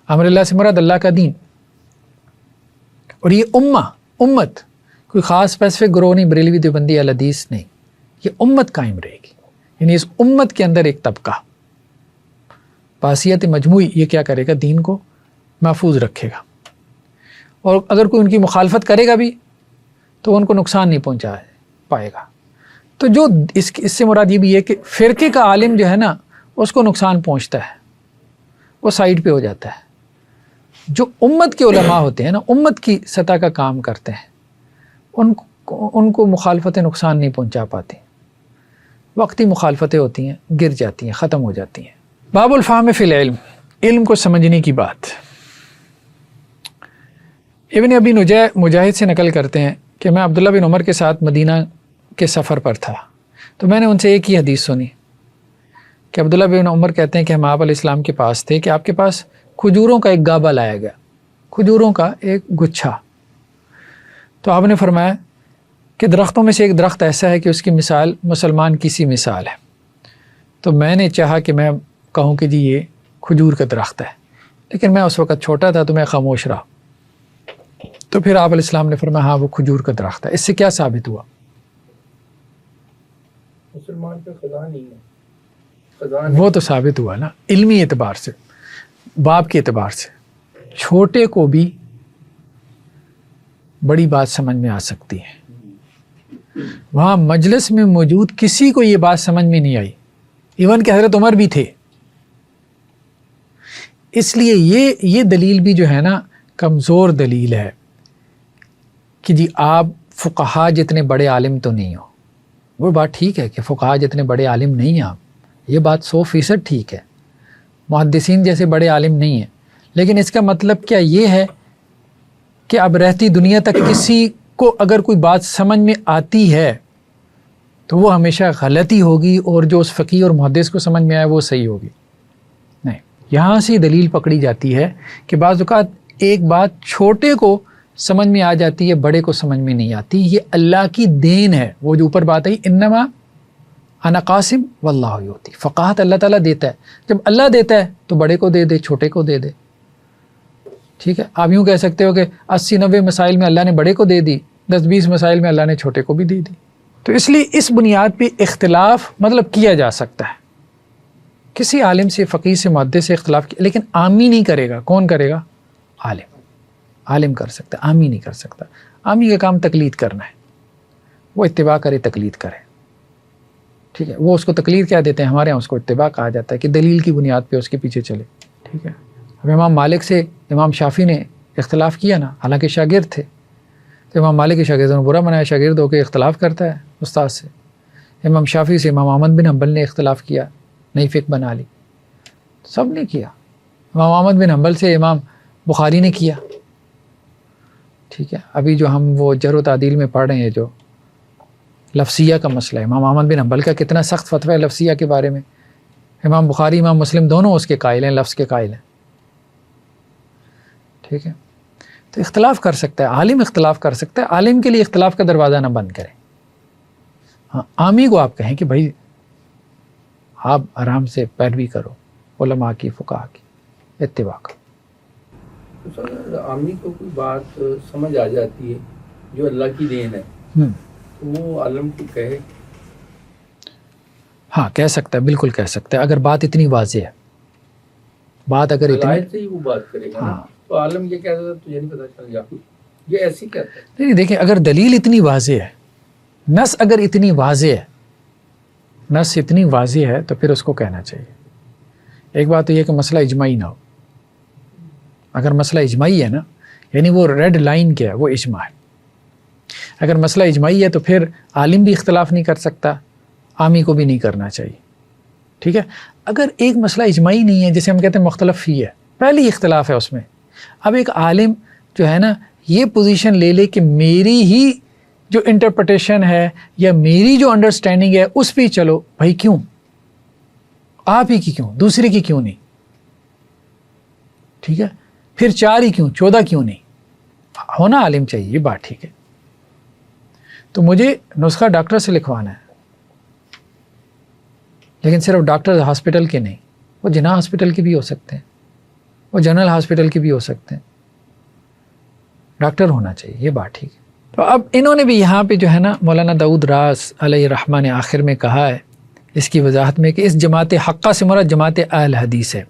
امر اللہ سے مراد اللہ کا دین. اور یہ امت کوئی خاص اسپیسیفک گروہ نہیں، بریلوی دیوبندی اہل حدیث نہیں، یہ امت قائم رہے گی. یعنی اس امت کے اندر ایک طبقہ بحیثیت مجموعی یہ کیا کرے گا؟ دین کو محفوظ رکھے گا. اور اگر کوئی ان کی مخالفت کرے گا بھی تو ان کو نقصان نہیں پہنچا پائے گا. تو جو اس سے مراد یہ بھی ہے کہ فرقے کا عالم جو ہے نا اس کو نقصان پہنچتا ہے، وہ سائیڈ پہ ہو جاتا ہے. جو امت کے علماء ہوتے ہیں نا، امت کی سطح کا کام کرتے ہیں، ان کو مخالفتیں نقصان نہیں پہنچا پاتی. وقتی مخالفتیں ہوتی ہیں، گر جاتی ہیں، ختم ہو جاتی ہیں. باب الفہم فی العلم، علم کو سمجھنے کی بات. ابن ابی مجاہد سے نقل کرتے ہیں کہ میں عبداللہ بن عمر کے ساتھ مدینہ کے سفر پر تھا، تو میں نے ان سے ایک ہی حدیث سنی کہ عبداللہ بن عمر کہتے ہیں کہ ہم آپ علیہ السلام کے پاس تھے کہ آپ کے پاس کھجوروں کا ایک گابا لایا گیا، کھجوروں کا ایک گچھا. تو آپ نے فرمایا کہ درختوں میں سے ایک درخت ایسا ہے کہ اس کی مثال مسلمان کی سی مثال ہے. تو میں نے چاہا کہ میں کہوں کہ جی یہ کھجور کا درخت ہے، لیکن میں اس وقت چھوٹا تھا تو میں خاموش رہا. تو پھر آپ علیہ السلام نے فرمایا ہاں وہ کھجور کا درخت ہے. اس سے کیا ثابت ہوا؟ مسلمان کا خدا نہیں ہے، وہ تو ثابت ہوا نا علمی اعتبار سے، باب کے اعتبار سے. چھوٹے کو بھی بڑی بات سمجھ میں آ سکتی ہے. وہاں مجلس میں موجود کسی کو یہ بات سمجھ میں نہیں آئی، ایون کہ حضرت عمر بھی تھے. اس لیے یہ دلیل بھی جو ہے نا کمزور دلیل ہے کہ جی آپ فقہا جتنے بڑے عالم تو نہیں ہو، وہ بات ٹھیک ہے کہ فقہا جتنے بڑے عالم نہیں ہیں آپ، یہ بات 100% ٹھیک ہے، محدثین جیسے بڑے عالم نہیں ہیں، لیکن اس کا مطلب کیا یہ ہے کہ اب رہتی دنیا تک کسی کو اگر کوئی بات سمجھ میں آتی ہے تو وہ ہمیشہ غلطی ہوگی، اور جو اس فقیہ اور محدث کو سمجھ میں آئے وہ صحیح ہوگی؟ نہیں، یہاں سے دلیل پکڑی جاتی ہے کہ بعض اوقات ایک بات چھوٹے کو سمجھ میں آ جاتی ہے، بڑے کو سمجھ میں نہیں آتی، یہ اللہ کی دین ہے۔ وہ جو اوپر بات آئی انما انا قاسم واللہ یؤتی، فقاہت اللہ تعالیٰ دیتا ہے، جب اللہ دیتا ہے تو بڑے کو دے دے، چھوٹے کو دے دے، ٹھیک ہے۔ آپ یوں کہہ سکتے ہو کہ 80-90 مسائل میں اللہ نے بڑے کو دے دی، 10-20 مسائل میں اللہ نے چھوٹے کو بھی دے دی۔ تو اس لیے اس بنیاد پہ اختلاف مطلب کیا جا سکتا ہے، کسی عالم سے، فقیہ سے، محدث سے اختلاف کیا، لیکن عامی نہیں کرے گا۔ کون کرے گا؟ عالم کر سکتا ہے، عامی نہیں کر سکتا۔ عامی کا کام تقلید کرنا ہے، وہ اتباع کرے، تقلید کرے، ٹھیک ہے۔ وہ اس کو تقلید کیا دیتے ہیں، ہمارے ہاں اس کو اتباع کہا جاتا ہے کہ دلیل کی بنیاد پہ اس کے پیچھے چلے، ٹھیک ہے۔ اب امام مالک سے امام شافعی نے اختلاف کیا نا، حالانکہ شاگرد تھے، تو امام مالک کے شاگردوں نے برا منایا، شاگرد ہو کے اختلاف کرتا ہے استاد سے۔ امام شافعی سے امام احمد بن حنبل نے اختلاف کیا، نئی فقہ بنا لی، سب نے کیا۔ امام احمد بن حنبل سے امام بخاری نے کیا، ٹھیک ہے۔ ابھی جو ہم وہ جرح و تعدیل میں پڑھ رہے ہیں جو لفظیہ کا مسئلہ ہے، امام احمد بن حنبل کا کتنا سخت فتویٰ ہے لفظیہ کے بارے میں، امام بخاری، امام مسلم دونوں اس کے قائل ہیں، لفظ کے قائل ہیں، ٹھیک ہے۔ تو اختلاف کر سکتا ہے عالم، اختلاف کر سکتا ہے، عالم کے لیے اختلاف کا دروازہ نہ بند کریں۔ ہاں، عامی کو آپ کہیں کہ بھائی آپ آرام سے پیروی کرو علماء کی، فقہا کی، اتباع کرو۔ سر عامی کو کوئی بات سمجھ آ جاتی ہے جو اللہ کی دین ہے، وہ عالم کو کہے؟ ہاں کہہ سکتا ہے، بالکل کہہ سکتا ہے، اگر بات اتنی واضح ہے، بات اگر اتنی، دلائل سے ہی وہ بات کرے گا، ہاں، تو عالم یہ کہتا ہے تجھے نہیں پتا چل گیا، یہ ایسی کہتا ہے۔ نہیں دیکھیں، اگر دلیل اتنی واضح ہے، نص اگر اتنی واضح ہے، نص اتنی واضح ہے تو پھر اس کو کہنا چاہیے۔ ایک بات تو یہ کہ مسئلہ اجماعی نہ ہو، اگر مسئلہ اجماعی ہے نا، یعنی وہ ریڈ لائن کیا ہے، وہ اجماع ہے۔ اگر مسئلہ اجماعی ہے تو پھر عالم بھی اختلاف نہیں کر سکتا، عامی کو بھی نہیں کرنا چاہیے، ٹھیک ہے۔ اگر ایک مسئلہ اجماعی نہیں ہے، جسے ہم کہتے ہیں مختلف فی ہے، پہلی اختلاف ہے اس میں، اب ایک عالم جو ہے نا یہ پوزیشن لے لے کہ میری ہی جو انٹرپریٹیشن ہے یا میری جو انڈرسٹینڈنگ ہے اس پہ چلو، بھائی کیوں؟ آپ ہی کی کیوں؟ دوسرے کی کیوں نہیں؟ ٹھیک ہے، پھر 4 ہی کیوں؟ 14 کیوں نہیں؟ ہونا عالم چاہیے، یہ بات ٹھیک ہے۔ تو مجھے نسخہ ڈاکٹر سے لکھوانا ہے، لیکن صرف ڈاکٹر ہاسپٹل کے نہیں، وہ جناح ہاسپٹل کے بھی ہو سکتے ہیں، وہ جنرل ہاسپٹل کے بھی ہو سکتے ہیں، ڈاکٹر ہونا چاہیے، یہ بات ٹھیک ہے۔ تو اب انہوں نے بھی یہاں پہ جو ہے نا مولانا داؤد راز علیہ الرحمہ نے آخر میں کہا ہے اس کی وضاحت میں کہ اس جماعت حقہ سے مراد جماعت اہل حدیث ہے،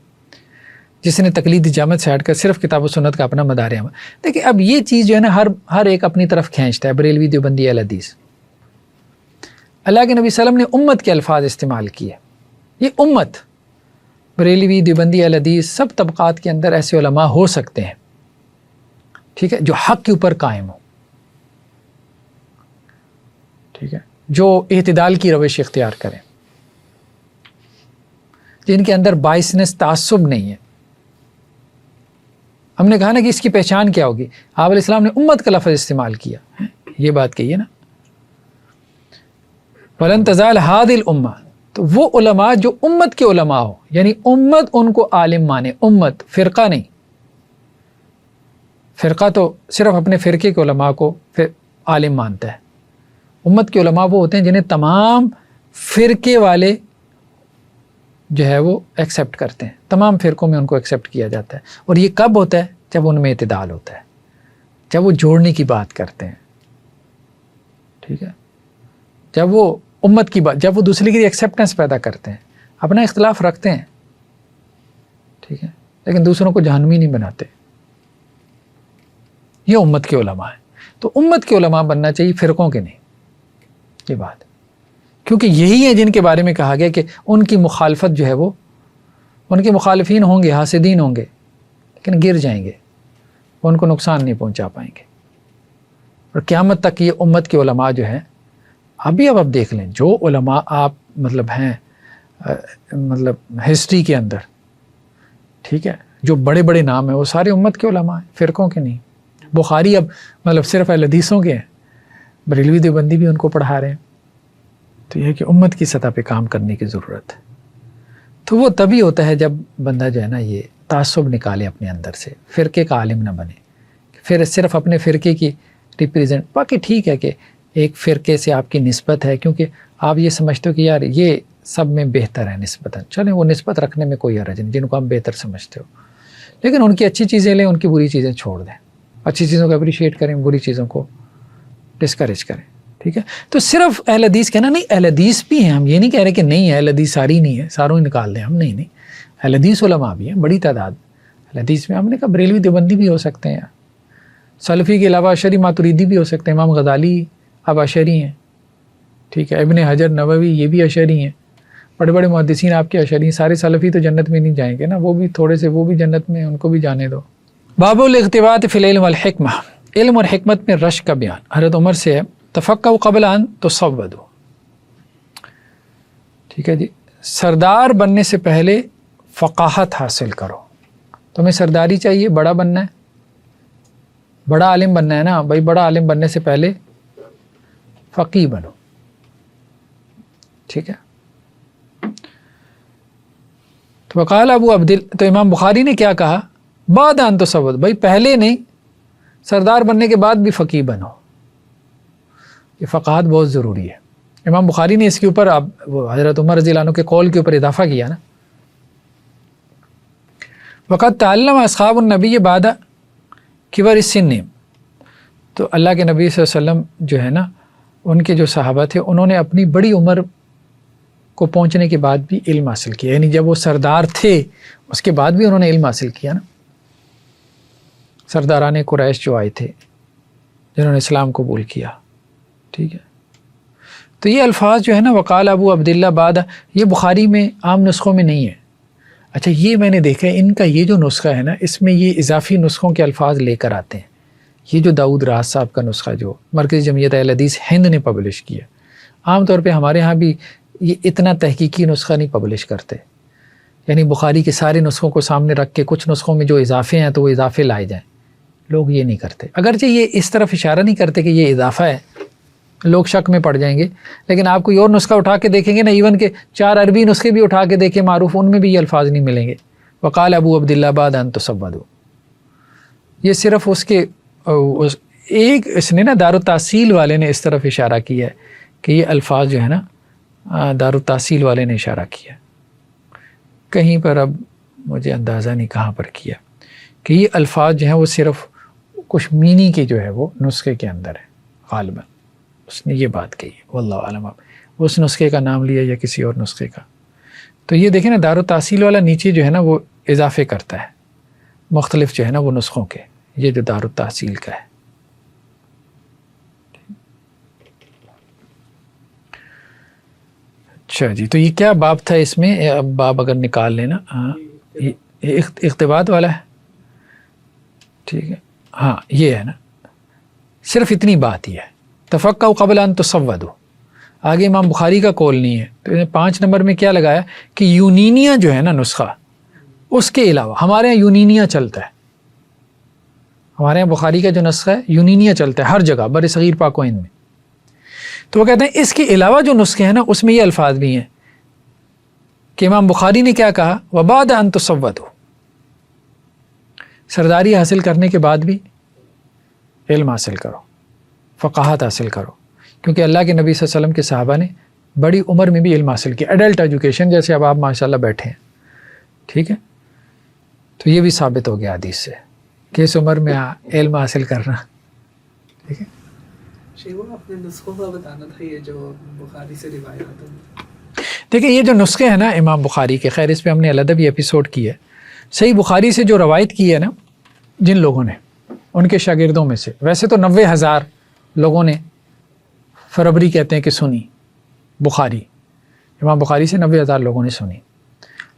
جس نے تقلید جامع سے ہٹ کر صرف کتاب و سنت کا اپنا مدار عمل۔ دیکھیں اب یہ چیز جو ہے نا ہر ایک اپنی طرف کھینچتا ہے، بریلوی، دیوبندی، اہل حدیث۔ اللہ کے نبی صلی اللہ علیہ وسلم نے امت کے الفاظ استعمال کیے، یہ امت، بریلوی، دیوبندی، اہل حدیث، سب طبقات کے اندر ایسے علماء ہو سکتے ہیں، ٹھیک ہے، جو حق کے اوپر قائم ہو، ٹھیک ہے، جو اعتدال کی روش اختیار کریں، جن کے اندر باعثنس تعصب نہیں ہے۔ ہم نے کہا نا کہ اس کی پہچان کیا ہوگی، آپ علیہ السلام نے امت کا لفظ استعمال کیا، یہ بات کہی ہے نا، وَلَن تَزَالَ هَٰذِهِ الْأُمَّةُ، تو وہ علماء جو امت کے علماء ہو، یعنی امت ان کو عالم مانے، امت، فرقہ نہیں۔ فرقہ تو صرف اپنے فرقے کے علماء کو عالم مانتا ہے، امت کے علماء وہ ہوتے ہیں جنہیں تمام فرقے والے جو ہے وہ ایکسیپٹ کرتے ہیں، تمام فرقوں میں ان کو ایکسیپٹ کیا جاتا ہے۔ اور یہ کب ہوتا ہے؟ جب ان میں اعتدال ہوتا ہے، جب وہ جوڑنے کی بات کرتے ہیں، ٹھیک ہے، جب وہ امت کی بات، جب وہ دوسرے کی ایکسیپٹنس پیدا کرتے ہیں، اپنا اختلاف رکھتے ہیں، ٹھیک ہے، لیکن دوسروں کو جہنمی نہیں بناتے، یہ امت کے علماء ہیں۔ تو امت کے علماء بننا چاہیے، فرقوں کے نہیں، یہ بات، کیونکہ یہی ہے جن کے بارے میں کہا گیا کہ ان کی مخالفت جو ہے وہ، ان کے مخالفین ہوں گے، حاسدین ہوں گے، لیکن گر جائیں گے، وہ ان کو نقصان نہیں پہنچا پائیں گے، اور قیامت تک یہ امت کے علماء جو ہیں ابھی اب دیکھ لیں جو علماء آپ مطلب ہیں مطلب ہسٹری کے اندر، ٹھیک ہے، جو بڑے بڑے نام ہیں وہ سارے امت کے علماء ہیں، فرقوں کے نہیں. بخاری اب مطلب صرف اہل حدیثوں کے ہیں، بریلوی دیوبندی بھی ان کو پڑھا رہے ہیں. تو یہ کہ امت کی سطح پہ کام کرنے کی ضرورت ہے. تو وہ تبھی ہوتا ہے جب بندہ جو ہے نا یہ تعصب نکالے اپنے اندر سے، فرقے کا عالم نہ بنے، پھر صرف اپنے فرقے کی ریپریزنٹ. باقی ٹھیک ہے کہ ایک فرقے سے آپ کی نسبت ہے کیونکہ آپ یہ سمجھتے ہو کہ یار یہ سب میں بہتر ہے نسبتاً، چلیں وہ نسبت رکھنے میں کوئی حرج نہیں جن کو آپ بہتر سمجھتے ہو، لیکن ان کی اچھی چیزیں لیں، ان کی بری چیزیں چھوڑ دیں. اچھی چیزوں کو اپریشیٹ کریں، بری چیزوں کو ڈسکریج کریں. ٹھیک ہے، تو صرف اہل حدیث کہنا نہیں، اہل حدیث بھی ہیں. ہم یہ نہیں کہہ رہے کہ نہیں اہل حدیث ساری نہیں ہے، ساروں ہی نکال دیں ہم، نہیں اہل حدیث علماء بھی ہیں بڑی تعداد. اہل حدیث میں ہم نے کہا بریلوی دیوبندی بھی ہو سکتے ہیں، سلفی کے علاوہ اشعری ماتریدی بھی ہو سکتے ہیں. امام غزالی اب اشعری ہیں، ٹھیک ہے، ابن حجر نووی یہ بھی اشعری ہیں، بڑے بڑے محدثین آپ کے اشعری ہیں. سارے سلفی تو جنت میں نہیں جائیں گے نا، وہ بھی تھوڑے سے وہ بھی جنت میں، ان کو بھی جانے دو. باب الاغتباط فی العلم والحکمہ، علم اور حکمت میں رشک کا بیان. حضرت عمر سے ہے تفقہوا قبل ان تصودوا. ٹھیک ہے جی، سردار بننے سے پہلے فقاہت حاصل کرو. تمہیں سرداری چاہیے، بڑا بننا ہے، بڑا عالم بننا ہے نا بھائی، بڑا عالم بننے سے پہلے فقیہ بنو. ٹھیک ہے، تو وقال ابو عبداللہ، تو امام بخاری نے کیا کہا، بعد ان تصود، بھائی پہلے نہیں، سردار بننے کے بعد بھی فقیہ بنو. یہ فقاہت بہت ضروری ہے. امام بخاری نے اس کے اوپر اب حضرت عمر رضی اللہ عنہ کے قول کے اوپر اضافہ کیا نا. وقد تعلم اصحاب النبی بعد کبر السن، تو اللہ کے نبی صلی اللہ علیہ وسلم جو ہے نا ان کے جو صحابہ تھے انہوں نے اپنی بڑی عمر کو پہنچنے کے بعد بھی علم حاصل کیا. یعنی جب وہ سردار تھے اس کے بعد بھی انہوں نے علم حاصل کیا نا. سرداران قریش جو آئے تھے جنہوں نے اسلام قبول کیا. ٹھیک ہے، تو یہ الفاظ جو ہے نا وقال ابو عبداللہ بعد، یہ بخاری میں عام نسخوں میں نہیں ہے. اچھا یہ میں نے دیکھا ہے ان کا یہ جو نسخہ ہے نا اس میں یہ اضافی نسخوں کے الفاظ لے کر آتے ہیں. یہ جو داؤد راز صاحب کا نسخہ جو مرکزی جمعیت اہل حدیث ہند نے پبلش کیا، عام طور پہ ہمارے ہاں بھی یہ اتنا تحقیقی نسخہ نہیں پبلش کرتے. یعنی بخاری کے سارے نسخوں کو سامنے رکھ کے کچھ نسخوں میں جو اضافے ہیں تو وہ اضافے لائے جائیں، لوگ یہ نہیں کرتے. اگرچہ یہ اس طرف اشارہ نہیں کرتے کہ یہ اضافہ ہے، لوگ شک میں پڑ جائیں گے، لیکن آپ کوئی اور نسخہ اٹھا کے دیکھیں گے نا، ایون کہ 4 عربی نسخے بھی اٹھا کے دیکھیں معروف، ان میں بھی یہ الفاظ نہیں ملیں گے. وقال ابو عبداللہ بعد ان تصودوا، یہ صرف اس کے ایک اس نے نا دارالتحصیل والے نے اس طرف اشارہ کیا ہے کہ یہ الفاظ جو ہے نا دارالتحصیل والے نے اشارہ کیا کہیں پر، اب مجھے اندازہ نہیں کہاں پر کیا، کہ یہ الفاظ جو ہیں وہ صرف کشمینی کے جو ہے وہ نسخے کے اندر ہے. غالباً اس نے یہ بات کہی، واللہ عالم اب اس نسخے کا نام لیا یا کسی اور نسخے کا. تو یہ دیکھیں نا دارالتحصیل والا نیچے جو ہے نا وہ اضافے کرتا ہے مختلف جو ہے نا وہ نسخوں کے، یہ جو دارالتحصیل کا ہے. اچھا جی، تو یہ کیا باب تھا اس میں؟ اب باب اگر نکال لینا، اقتباس والا ہے. ٹھیک ہے، ہاں یہ ہے نا، صرف اتنی بات ہی ہے، تفقہوا قبل ان تصودوا. آگے امام بخاری کا قول نہیں ہے، تو 5 نمبر میں کیا لگایا کہ یونینیا جو ہے نا نسخہ، اس کے علاوہ ہمارے یہاں یونینیا چلتا ہے. ہمارے یہاں بخاری کا جو نسخہ ہے یونینیا چلتا ہے ہر جگہ بر صغیر پاک و ہند میں. تو وہ کہتے ہیں اس کے علاوہ جو نسخے ہیں نا اس میں یہ الفاظ بھی ہیں کہ امام بخاری نے کیا کہا، وبعد ان تصودوا، سرداری حاصل کرنے کے بعد بھی علم حاصل کرو، فقاہت حاصل کرو. کیونکہ اللہ کے نبی صلی اللہ علیہ وسلم کے صحابہ نے بڑی عمر میں بھی علم حاصل کیا، ایڈلٹ ایجوکیشن، جیسے اب آپ ماشاءاللہ بیٹھے ہیں. ٹھیک ہے، تو یہ بھی ثابت ہو گیا حدیث سے کہ اس عمر میں علم حاصل کرنا. ٹھیک ہے، اپنے نسخوں کا بتانا تھا، یہ جو بخاری سے روایات ہیں. دیکھیں یہ جو نسخے ہیں نا امام بخاری کے، خیر اس پہ ہم نے علیحدہ بھی ایپیسوڈ کی ہے. صحیح بخاری سے جو روایت کی ہے نا جن لوگوں نے، ان کے شاگردوں میں سے، ویسے تو 90,000 لوگوں نے فربری کہتے ہیں کہ سنی بخاری، امام بخاری سے 90,000 لوگوں نے سنی،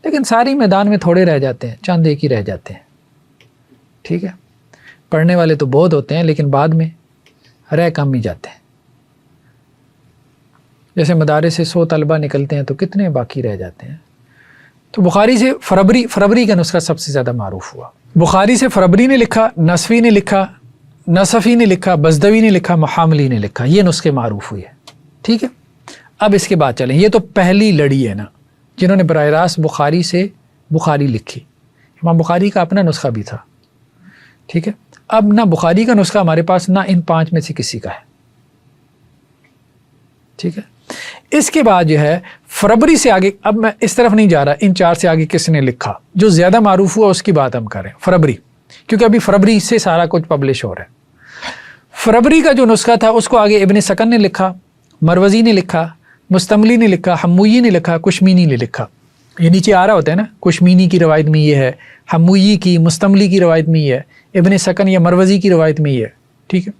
لیکن ساری میدان میں تھوڑے رہ جاتے ہیں، چند ایک ہی رہ جاتے ہیں. ٹھیک ہے، پڑھنے والے تو بہت ہوتے ہیں لیکن بعد میں رہ کم ہی جاتے ہیں. جیسے مدارس سے 100 طلبہ نکلتے ہیں تو کتنے باقی رہ جاتے ہیں. تو بخاری سے فربری کا نسخہ سب سے زیادہ معروف ہوا. بخاری سے فربری نے لکھا، نصفی نے لکھا، نصفی نے لکھا، بزدوی نے لکھا، محاملی نے لکھا. یہ نسخے معروف ہوئے. ٹھیک ہے. اب اس کے بعد چلیں، یہ تو پہلی لڑی ہے نا جنہوں نے براہ راست بخاری سے بخاری لکھی. امام بخاری کا اپنا نسخہ بھی تھا. ٹھیک ہے. اب نہ بخاری کا نسخہ ہمارے پاس، نہ ان 5 میں سے کسی کا ہے. ٹھیک ہے. اس کے بعد جو ہے فربری سے آگے، اب میں اس طرف نہیں جا رہا، ان 4 سے آگے کس نے لکھا جو زیادہ معروف ہوا اس کی بات ہم کریں. فربری، کیونکہ ابھی فربری سے سارا کچھ پبلش ہو رہا ہے. فربری کا جو نسخہ تھا اس کو آگے ابن سکن نے لکھا، مروزی نے لکھا، مستملی نے لکھا، حمویی نے لکھا، کشمینی نے لکھا. یہ نیچے آ رہا ہوتا ہے نا، کشمینی کی روایت میں یہ ہے، حمویی کی، مستملی کی روایت میں یہ ہے، ابن سکن یا مروزی کی روایت میں یہ ہے. ٹھیک ہے.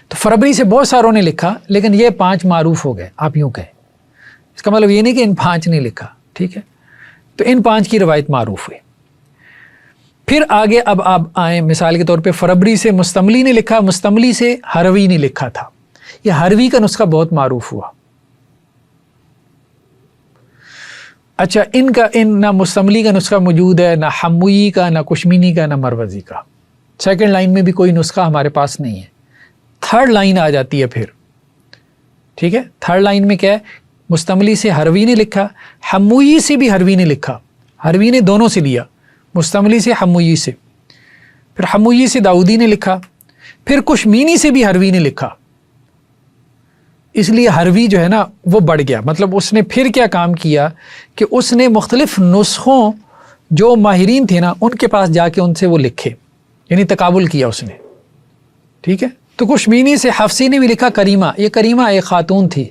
تو فربری سے بہت ساروں نے لکھا، لیکن یہ 5 معروف ہو گئے. آپ یوں کہیں، اس کا مطلب یہ نہیں کہ ان 5 نے لکھا. ٹھیک ہے. تو ان 5 کی روایت معروف ہوئی. پھر آگے اب آپ آئیں، مثال کے طور پہ فربری سے مستملی نے لکھا، مستملی سے ہروی نے لکھا تھا. یہ ہروی کا نسخہ بہت معروف ہوا. اچھا، ان نہ مستملی کا نسخہ موجود ہے، نہ حمویی کا، نہ کشمینی کا، نہ مروزی کا. سیکنڈ لائن میں بھی کوئی نسخہ ہمارے پاس نہیں ہے. تھرڈ لائن آ جاتی ہے پھر. ٹھیک ہے. تھرڈ لائن میں کیا ہے؟ مستملی سے ہروی نے لکھا، حمویی سے بھی ہروی نے لکھا. ہروی نے دونوں سے لیا، مستملی سے، حمویی سے. پھر حمویی سے داؤدی نے لکھا، پھر کشمینی سے بھی ہروی نے لکھا. اس لیے ہروی جو ہے نا وہ بڑھ گیا. مطلب اس نے پھر کیا کام کیا کہ اس نے مختلف نسخوں جو ماہرین تھے نا ان کے پاس جا کے ان سے وہ لکھے، یعنی تقابل کیا اس نے. ٹھیک ہے. تو کشمینی سے حفصی نے بھی لکھا کریمہ. یہ کریمہ ایک خاتون تھی.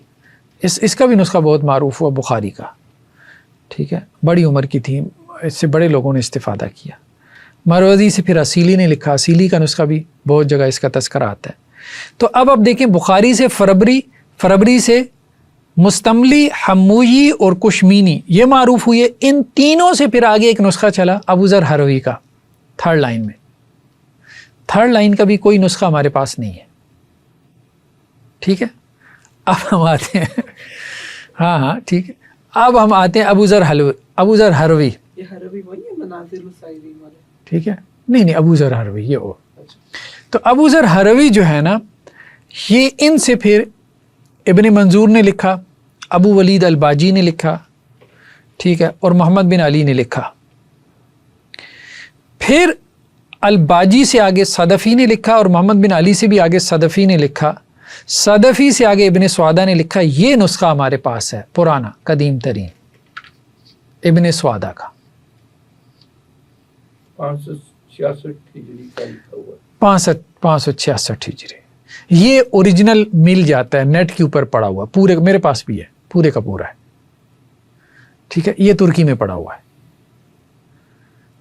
اس کا بھی نسخہ بہت معروف ہوا بخاری کا. ٹھیک ہے. بڑی عمر کی تھی، اس سے بڑے لوگوں نے استفادہ کیا. مروزی سے پھر اصیلی نے لکھا. اصیلی کا نسخہ بھی بہت جگہ اس کا تذکرہ آتا ہے. تو اب دیکھیں، بخاری سے فربری سے مستملی، حمویی اور کشمینی یہ معروف ہوئے. ان تینوں سے پھر آگے ایک نسخہ چلا ابو ذر ہروی کا تھرڈ لائن میں. تھرڈ لائن کا بھی کوئی نسخہ ہمارے پاس نہیں ہے. ٹھیک ہے. اب ہم آتے ہیں ہاں ٹھیک ہے. اب ہم آتے ہیں ابو ذر ہروی. یہ ہروی وہی ہے منازل السائرین والے؟ ٹھیک ہے. نہیں، ابو ذر ہروی یہ وہ. تو ابو ذر ہروی جو ہے نا، یہ ان سے پھر ابن منظور نے لکھا، ابو ولید الباجی نے لکھا. ٹھیک ہے. اور محمد بن علی نے لکھا. پھر الباجی سے آگے صدفی نے لکھا، اور محمد بن علی سے بھی آگے صدفی نے لکھا. صدفی سے آگے ابن سوادہ نے لکھا. یہ نسخہ ہمارے پاس ہے پرانا قدیم ترین، ابن سوادہ کا 566 ہجری کا لکھا ہوا. 566 ہجری. یہ اوریجنل مل جاتا ہے نیٹ کے اوپر پڑا ہوا، پورے میرے پاس بھی ہے، پورے کا پورا ہے. ٹھیک ہے. یہ ترکی میں پڑا ہوا ہے.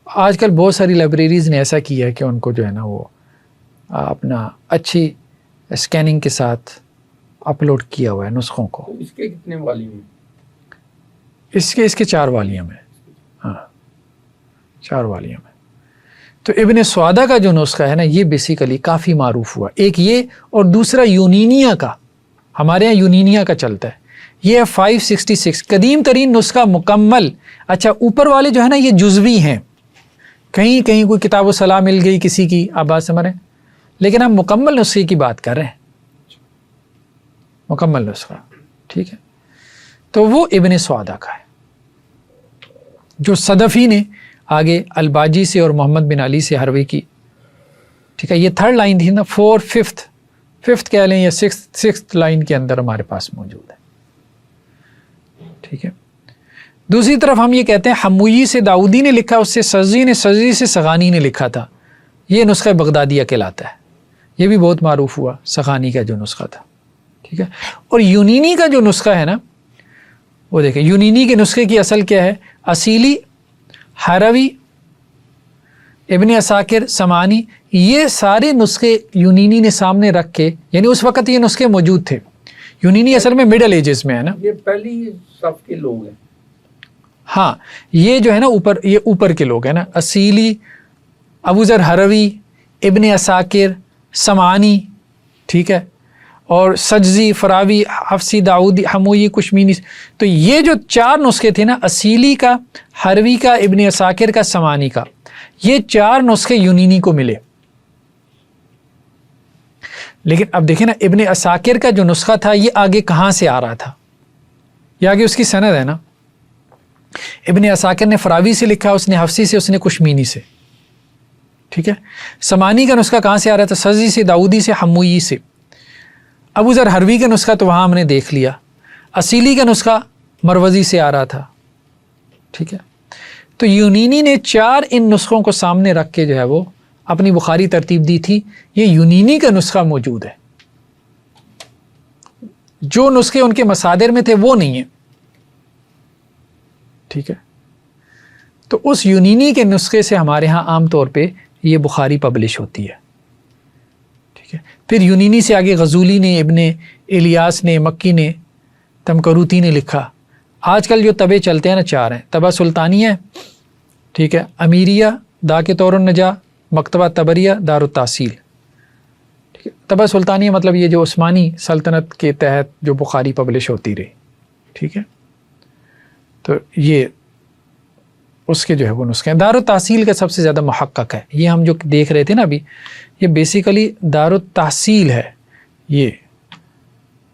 آج کل بہت ساری لائبریریز نے ایسا کیا ہے کہ ان کو جو ہے نا وہ اپنا اچھی اسکیننگ کے ساتھ اپلوڈ کیا ہوا ہے نسخوں کو. تو اس کے کتنے والیوم ہیں؟ اس کے 4 والیوم ہیں. ہاں 4 والیوم ہیں. تو ابن سوادہ کا جو نسخہ ہے نا یہ بیسیکلی کافی معروف ہوا. ایک یہ، اور دوسرا یونینیا کا، ہمارے یہاں یونینیا کا چلتا ہے. یہ ہے 566 قدیم ترین نسخہ مکمل. اچھا، اوپر والے جو ہے نا یہ جزوی ہیں، کہیں کوئی کتاب و صلاح مل گئی کسی کی، آپ بات سمجھ رہے ہیں، لیکن ہم مکمل نسخے کی بات کر رہے ہیں. مکمل نسخہ. ٹھیک ہے. تو وہ ابن سوادہ کا ہے، جو صدفی نے آگے الباجی سے اور محمد بن علی سے ہروی کی. ٹھیک ہے. یہ تھرڈ لائن تھی نا، ففتھ کہہ لیں یا سکس لائن کے اندر ہمارے پاس موجود ہے. ٹھیک ہے. دوسری طرف ہم یہ کہتے ہیں حمویی سے داؤدی نے لکھا، اس سے سزی سے سغانی نے لکھا تھا. یہ نسخہ بغدادیہ کہلاتا ہے. یہ بھی بہت معروف ہوا، سغانی کا جو نسخہ تھا. ٹھیک ہے. اور یونینی کا جو نسخہ ہے نا، وہ دیکھیں یونینی کے نسخے کی اصل کیا ہے. اصیلی، ہروی، ابن عساکر، سمانی، یہ سارے نسخے یونینی نے سامنے رکھ کے، یعنی اس وقت یہ نسخے موجود تھے. یونینی اصل میں مڈل ایجز میں ہے نا. یہ پہلی صف کے لوگ ہیں. ہاں یہ جو ہے نا یہ اوپر کے لوگ ہیں نا، اصیلی، ابو ذر ہروی، ابن عساکر، سمانی. ٹھیک ہے. اور سجزی، فراوی، حفصی، داؤدی، حموی، کشمینی. تو یہ جو 4 نسخے تھے نا، اصیلی کا، حروی کا، ابن عساکر کا، سمانی کا، یہ 4 نسخے یونینی کو ملے. لیکن اب دیکھیں نا، ابن عساکر کا جو نسخہ تھا یہ آگے کہاں سے آ رہا تھا؟ یہ آگے اس کی سند ہے نا. ابن عساکر نے فراوی سے لکھا، اس نے حفصی سے، اس نے کشمینی سے. ٹھیک ہے. سمانی کا نسخہ کہاں سے آ رہا تھا؟ سجزی سے، داؤدی سے، حموی سے. ابو ذر حروی کا نسخہ تو وہاں ہم نے دیکھ لیا. اصیلی کا نسخہ مروزی سے آ رہا تھا. ٹھیک ہے. تو یونینی نے 4 ان نسخوں کو سامنے رکھ کے جو ہے وہ اپنی بخاری ترتیب دی تھی. یہ یونینی کا نسخہ موجود ہے، جو نسخے ان کے مصادر میں تھے وہ نہیں ہیں. ٹھیک ہے. تو اس یونینی کے نسخے سے ہمارے ہاں عام طور پہ یہ بخاری پبلش ہوتی ہے. ٹھیک ہے. پھر یونینی سے آگے غزولی نے، ابن الیاس نے، مکی نے، تمکروتی نے لکھا. آج کل جو طبع چلتے ہیں نا 4 ہیں. طبع سلطانیہ، ٹھیک ہے، امیریہ، دا کے طور النجا، مکتبہ طبریہ، دار التحصیل. ٹھیک ہے. طبع سلطانیہ مطلب یہ جو عثمانی سلطنت کے تحت جو بخاری پبلش ہوتی رہی. ٹھیک ہے. تو یہ اس کے جو ہے وہ نسخے ہیں. دار التحصیل کا سب سے زیادہ محقق ہے. یہ ہم جو دیکھ رہے تھے نا ابھی، یہ بیسیکلی دار التحصیل ہے. یہ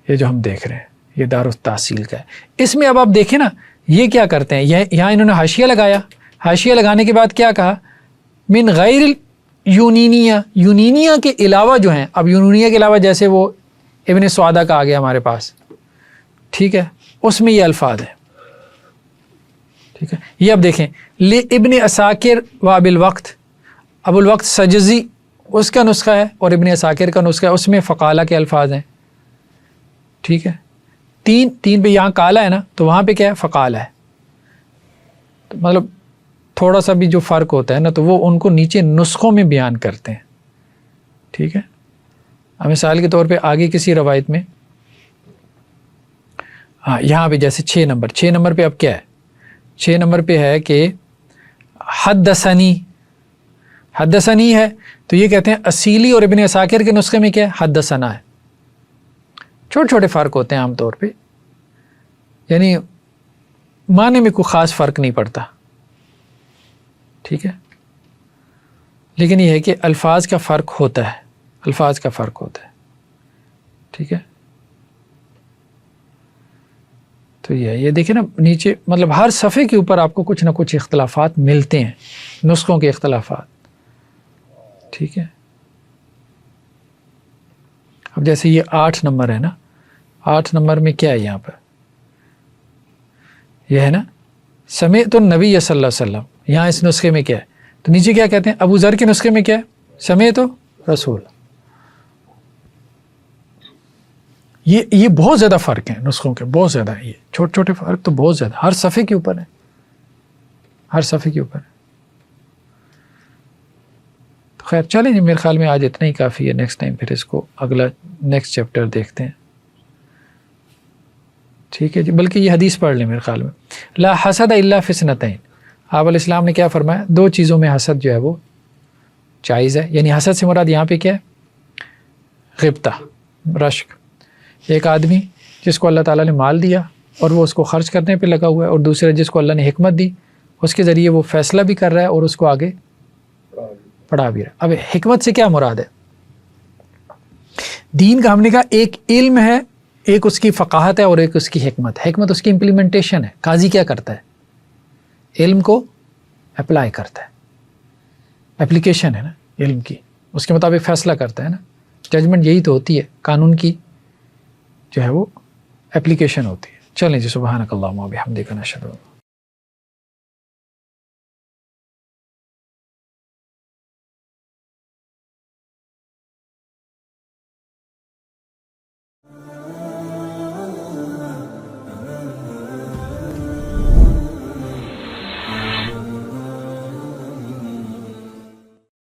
جو ہم دیکھ رہے ہیں یہ دار التحصیل کا ہے. اس میں اب آپ دیکھیں نا، یہ کیا کرتے ہیں، یہاں انہوں نے حاشیہ لگایا. حاشیہ لگانے کے بعد کیا کہا؟ من غیر یونینیہ، یونینیہ کے علاوہ جو ہیں. اب یونینیہ کے علاوہ جیسے وہ ابن سعدہ کا آ گیا ہمارے پاس. ٹھیک ہے. اس میں یہ الفاظ ہیں. ٹھیک ہے. یہ اب دیکھیں، ابن عساکر و ابو الوقت، ابو الوقت سجزی اس کا نسخہ ہے اور ابن عساکر کا نسخہ ہے. اس میں فقالہ کے الفاظ ہیں. ٹھیک ہے. 3 پہ یہاں کالا ہے نا، تو وہاں پہ کیا ہے؟ فقالہ ہے. تو مطلب تھوڑا سا بھی جو فرق ہوتا ہے نا، تو وہ ان کو نیچے نسخوں میں بیان کرتے ہیں. ٹھیک ہے. اب مثال کے طور پہ آگے کسی روایت میں، ہاں یہاں پہ جیسے 6 نمبر پہ اب کیا ہے؟ 6 نمبر پہ ہے کہ حدثنی ہے. تو یہ کہتے ہیں اصیلی اور ابن عساکر کے نسخے میں کیا ہے؟ حدثنا ہے. چھوٹے چھوٹے فرق ہوتے ہیں عام طور پہ، یعنی معنی میں کوئی خاص فرق نہیں پڑتا. ٹھیک ہے. لیکن یہ ہے کہ الفاظ کا فرق ہوتا ہے. ٹھیک ہے. تو یہ دیکھیں نا نیچے، مطلب ہر صفحے کے اوپر آپ کو کچھ نہ کچھ اختلافات ملتے ہیں، نسخوں کے اختلافات. ٹھیک ہے. اب جیسے یہ 8 نمبر ہے نا، 8 نمبر میں کیا ہے؟ یہاں پر یہ ہے نا، سمعت النبی صلی اللہ علیہ وسلم. یہاں اس نسخے میں کیا ہے؟ تو نیچے کیا کہتے ہیں؟ ابو ذر کے نسخے میں کیا ہے؟ سمعت رسول. یہ بہت زیادہ فرق ہیں نسخوں کے، بہت زیادہ ہے. یہ چھوٹے چھوٹے فرق تو بہت زیادہ، ہر صفحے کے اوپر ہے. تو خیر چلیں جی، میرے خیال میں آج اتنا ہی کافی ہے. نیکسٹ ٹائم پھر اس کو نیکسٹ چیپٹر دیکھتے ہیں. ٹھیک ہے جی. بلکہ یہ حدیث پڑھ لیں میرے خیال میں، لا حسد الا فی اثنتین. آپ علیہ السلام نے کیا فرمایا؟ 2 چیزوں میں حسد جو ہے وہ جائز ہے. یعنی حسد سے مراد یہاں پہ کیا ہے؟ غبطہ، رشک. ایک آدمی جس کو اللہ تعالیٰ نے مال دیا اور وہ اس کو خرچ کرنے پہ لگا ہوا ہے، اور دوسرا جس کو اللہ نے حکمت دی، اس کے ذریعے وہ فیصلہ بھی کر رہا ہے اور اس کو آگے پڑھا بھی رہا ہے. اب حکمت سے کیا مراد ہے؟ دین کا ہم نے کہا ایک علم ہے، ایک اس کی فقاہت ہے اور ایک اس کی حکمت. حکمت اس کی امپلیمنٹیشن ہے. قاضی کیا کرتا ہے؟ علم کو اپلائی کرتا ہے. اپلیکیشن ہے نا علم کی، اس کے مطابق فیصلہ کرتا ہے نا. ججمنٹ یہی تو ہوتی ہے، قانون کی جو ہے وہ اپلیکیشن ہوتی ہے. چلیں جی، سبحانک اللہم و بحمدک، نشہد